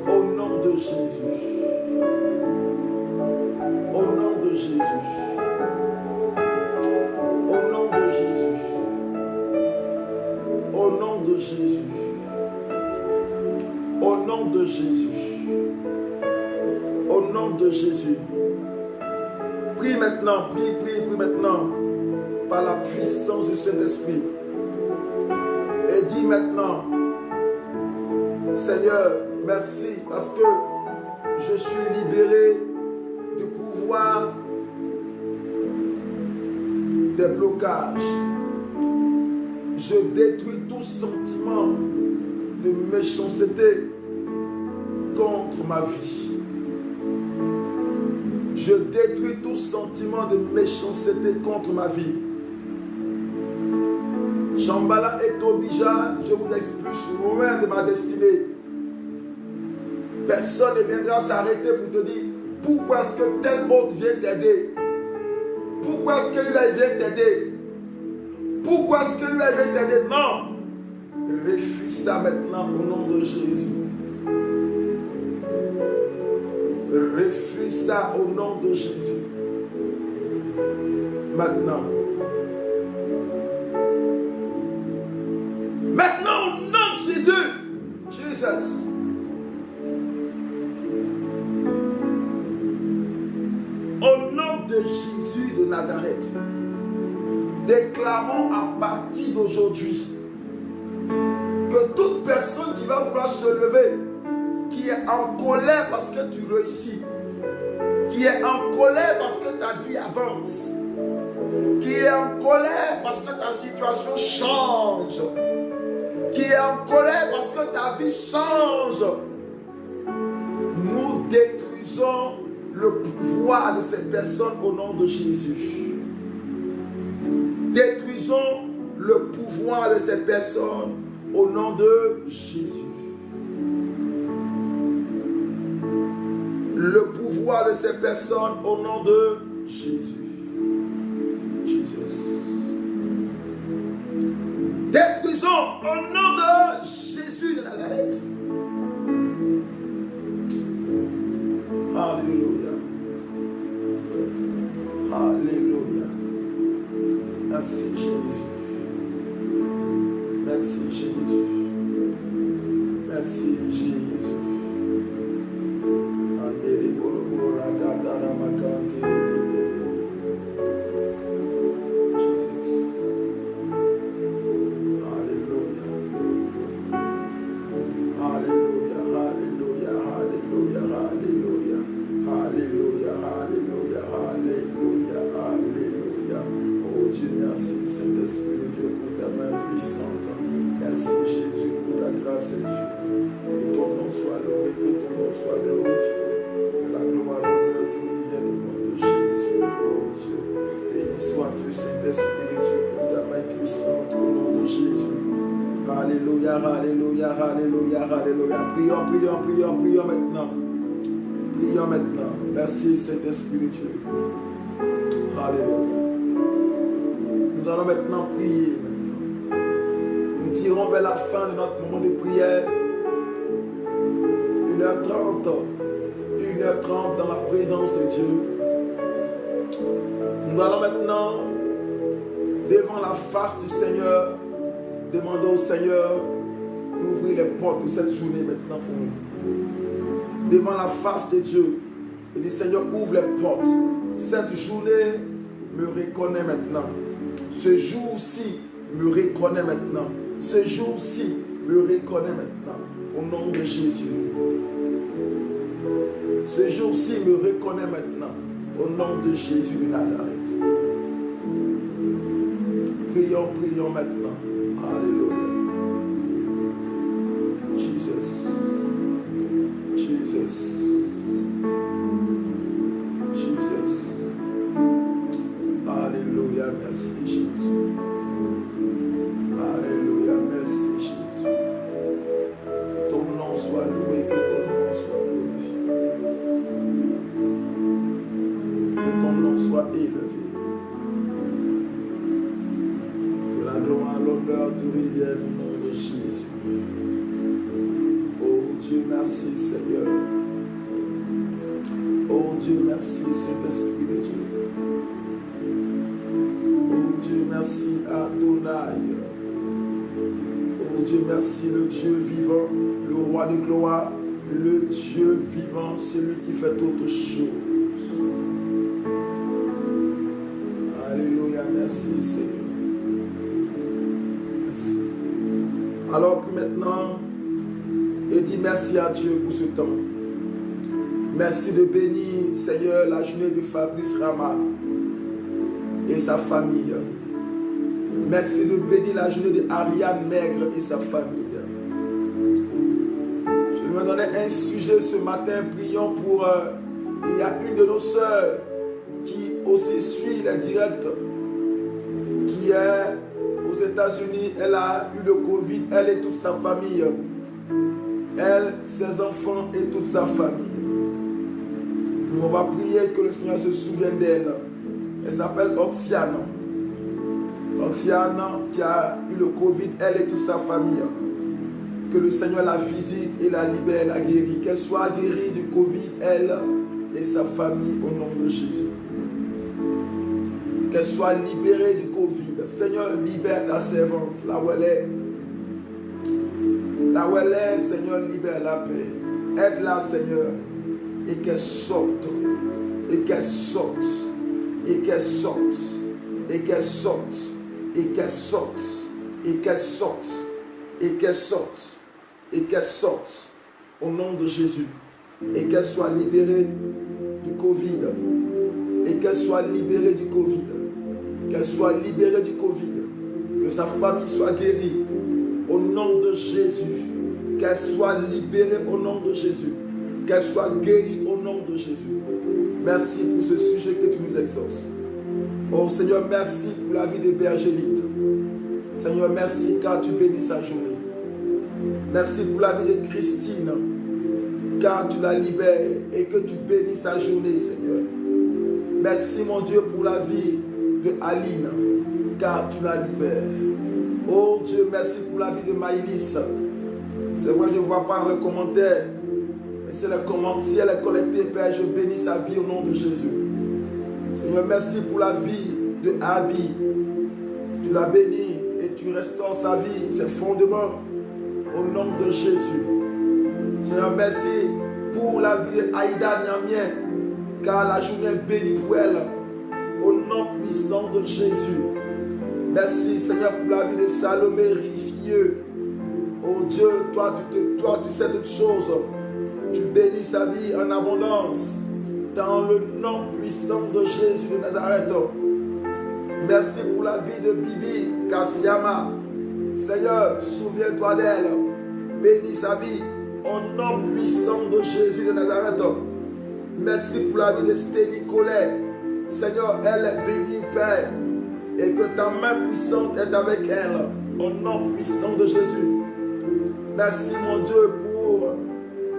Au nom de Jésus. Au nom de Jésus. Au nom de Jésus. Au nom de Jésus. Au nom de Jésus. Au nom de Jésus. maintenant, prie maintenant, par la puissance du Saint-Esprit. Et dis maintenant, Seigneur, merci parce que je suis libéré du pouvoir des blocages. Je détruis tout sentiment de méchanceté contre ma vie. Je détruis tout sentiment de méchanceté contre ma vie. Shambhala et Tobija, je vous expulse loin de ma destinée. Personne ne viendra s'arrêter pour te dire pourquoi est-ce que tel autre vient t'aider. Pourquoi est-ce que lui vient t'aider? Pourquoi est-ce que lui vient t'aider? Non! Refuse ça maintenant au nom de Jésus. Refuse ça au nom de Jésus. Maintenant. Maintenant au nom de Jésus. Jesus. Au nom de Jésus de Nazareth, déclarons à partir d'aujourd'hui que toute personne qui va vouloir se lever, qui est en colère parce que tu réussis, qui est en colère parce que ta vie avance, qui est en colère parce que ta situation change, qui est en colère parce que ta vie change, nous détruisons le pouvoir de ces personnes au nom de Jésus. Détruisons le pouvoir de ces personnes au nom de Jésus. Le pouvoir de ces personnes au nom de Jésus. Jesus. Détruisons au nom de Jésus de Nazareth. Alléluia. Alléluia. Merci Jésus. Merci Jésus. Merci Jésus. Prions maintenant. Prions maintenant. Merci Saint-Esprit de Dieu. Alléluia. Nous allons maintenant prier. Nous tirons vers la fin de notre moment de prière. 1h30. 1h30 dans la présence de Dieu. Nous allons maintenant, devant la face du Seigneur, demander au Seigneur d'ouvrir les portes de cette journée maintenant pour nous. Devant la face de Dieu, et dit Seigneur, ouvre les portes. Cette journée me reconnaît maintenant. Ce jour-ci me reconnaît maintenant. Ce jour-ci me reconnaît maintenant. Au nom de Jésus. Ce jour-ci me reconnaît maintenant. Au nom de Jésus de Nazareth. Prions, prions maintenant. Alléluia. Jesus. Jesus. Jesus. Alléluia, merci Jésus. Alléluia, merci Jésus. Que ton nom soit loué, que ton nom soit glorifié. Que ton nom soit élevé. Que la gloire, l'honneur, tout revienne au nom de Jésus. Oh Dieu, merci Seigneur. Oh Dieu, merci Saint-Esprit de Dieu. Oh Dieu, merci Adonai. Oh Dieu, merci le Dieu vivant, le roi de gloire, le Dieu vivant, celui qui fait toutes choses. Alors prie maintenant et dis merci à Dieu pour ce temps. Merci de bénir, Seigneur, la journée de Fabrice Rama et sa famille. Merci de bénir la journée de Ariane Maigre et sa famille. Je me donnais un sujet ce matin, prions pour... il y a une de nos sœurs qui aussi suit les directs, qui est aux États-Unis. Elle a eu le Covid, elle et toute sa famille. Elle, ses enfants et toute sa famille. Nous, on va prier que le Seigneur se souvienne d'elle. Elle s'appelle Oxiane. Oxiane qui a eu le Covid, elle et toute sa famille. Que le Seigneur la visite et la libère, la guérit. Qu'elle soit guérie du Covid, elle et sa famille au nom de Jésus. Qu'elle soit libérée du Covid. Seigneur, libère ta servante là où elle est. Là où elle est, Seigneur, libère la paix. Aide-la, Seigneur. Et qu'elle sorte. Et qu'elle sorte. Et qu'elle sorte. Et qu'elle sorte. Et qu'elle sorte. Et qu'elle sorte. Et qu'elle sorte. Et qu'elle sorte. Au nom de Jésus. Et qu'elle soit libérée du Covid. Et qu'elle soit libérée du Covid. Qu'elle soit libérée du Covid. Que sa famille soit guérie. Au nom de Jésus. Qu'elle soit libérée au nom de Jésus. Qu'elle soit guérie au nom de Jésus. Merci pour ce sujet que tu nous exauces. Oh Seigneur, merci pour la vie de Bergélite. Seigneur, merci car tu bénis sa journée. Merci pour la vie de Christine, car tu la libères et que tu bénis sa journée, Seigneur. Merci, mon Dieu, pour la vie de Aline, car tu la libères. Oh Dieu, merci pour la vie de Maïlis. C'est vrai, je ne vois pas le commentaire, mais c'est le commentaire, si elle est connectée, Père, je bénis sa vie au nom de Jésus. Seigneur, merci pour la vie de Abby. Tu la bénis et tu restaures sa vie, ses fondements, au nom de Jésus. Seigneur, merci pour la vie d'Aïda Niamien, car la journée est bénie pour elle, au nom puissant de Jésus. Merci, Seigneur, pour la vie de Salomé Rifieux. Oh Dieu, toi, tu sais toutes choses. Tu bénis sa vie en abondance, dans le nom puissant de Jésus de Nazareth. Merci pour la vie de Bibi Kassiama. Seigneur, souviens-toi d'elle. Bénis sa vie au nom puissant de Jésus de Nazareth. Merci pour la vie de Sténie Collet. Seigneur, elle est bénie, Père. Et que ta main puissante est avec elle. Au nom puissant de Jésus. Merci, mon Dieu, pour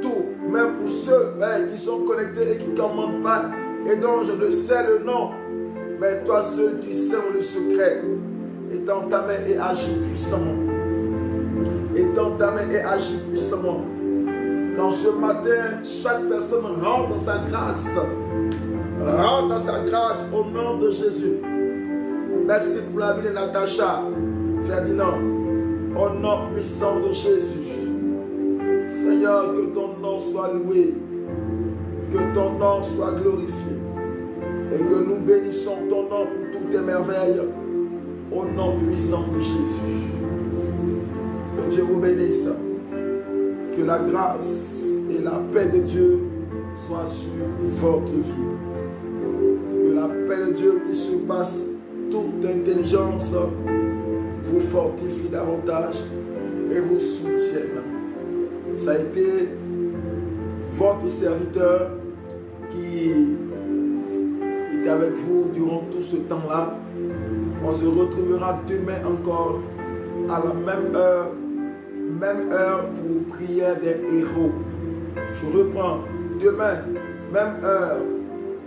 tout. Même pour ceux qui sont connectés et qui ne commandent pas. Et dont je ne sais le nom. Mais toi seul, tu sais le secret. Étends ta main et agis puissamment. Étends ta main et agis puissamment. Quand ce matin, chaque personne rentre dans sa grâce. Rentre dans sa grâce au nom de Jésus. Merci pour la vie de Natacha Ferdinand. Au nom puissant de Jésus. Seigneur, que ton nom soit loué. Que ton nom soit glorifié. Et que nous bénissons ton nom pour toutes tes merveilles. Au nom puissant de Jésus. Que Dieu vous bénisse. Que la grâce et la paix de Dieu soient sur votre vie. Que la paix de Dieu qui surpasse toute intelligence vous fortifie davantage et vous soutienne. Ça a été votre serviteur qui était avec vous durant tout ce temps-là. On se retrouvera demain encore à la même heure pour prière des héros. Je reprends demain, même heure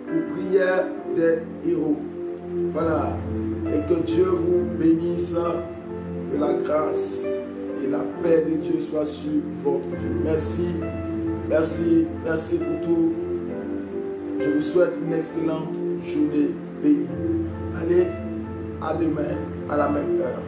pour prière des héros. Voilà. Et que Dieu vous bénisse, que la grâce et la paix de Dieu soient sur votre vie. Merci, merci, merci pour tout. Je vous souhaite une excellente journée bénie. Allez, à demain, à la même heure.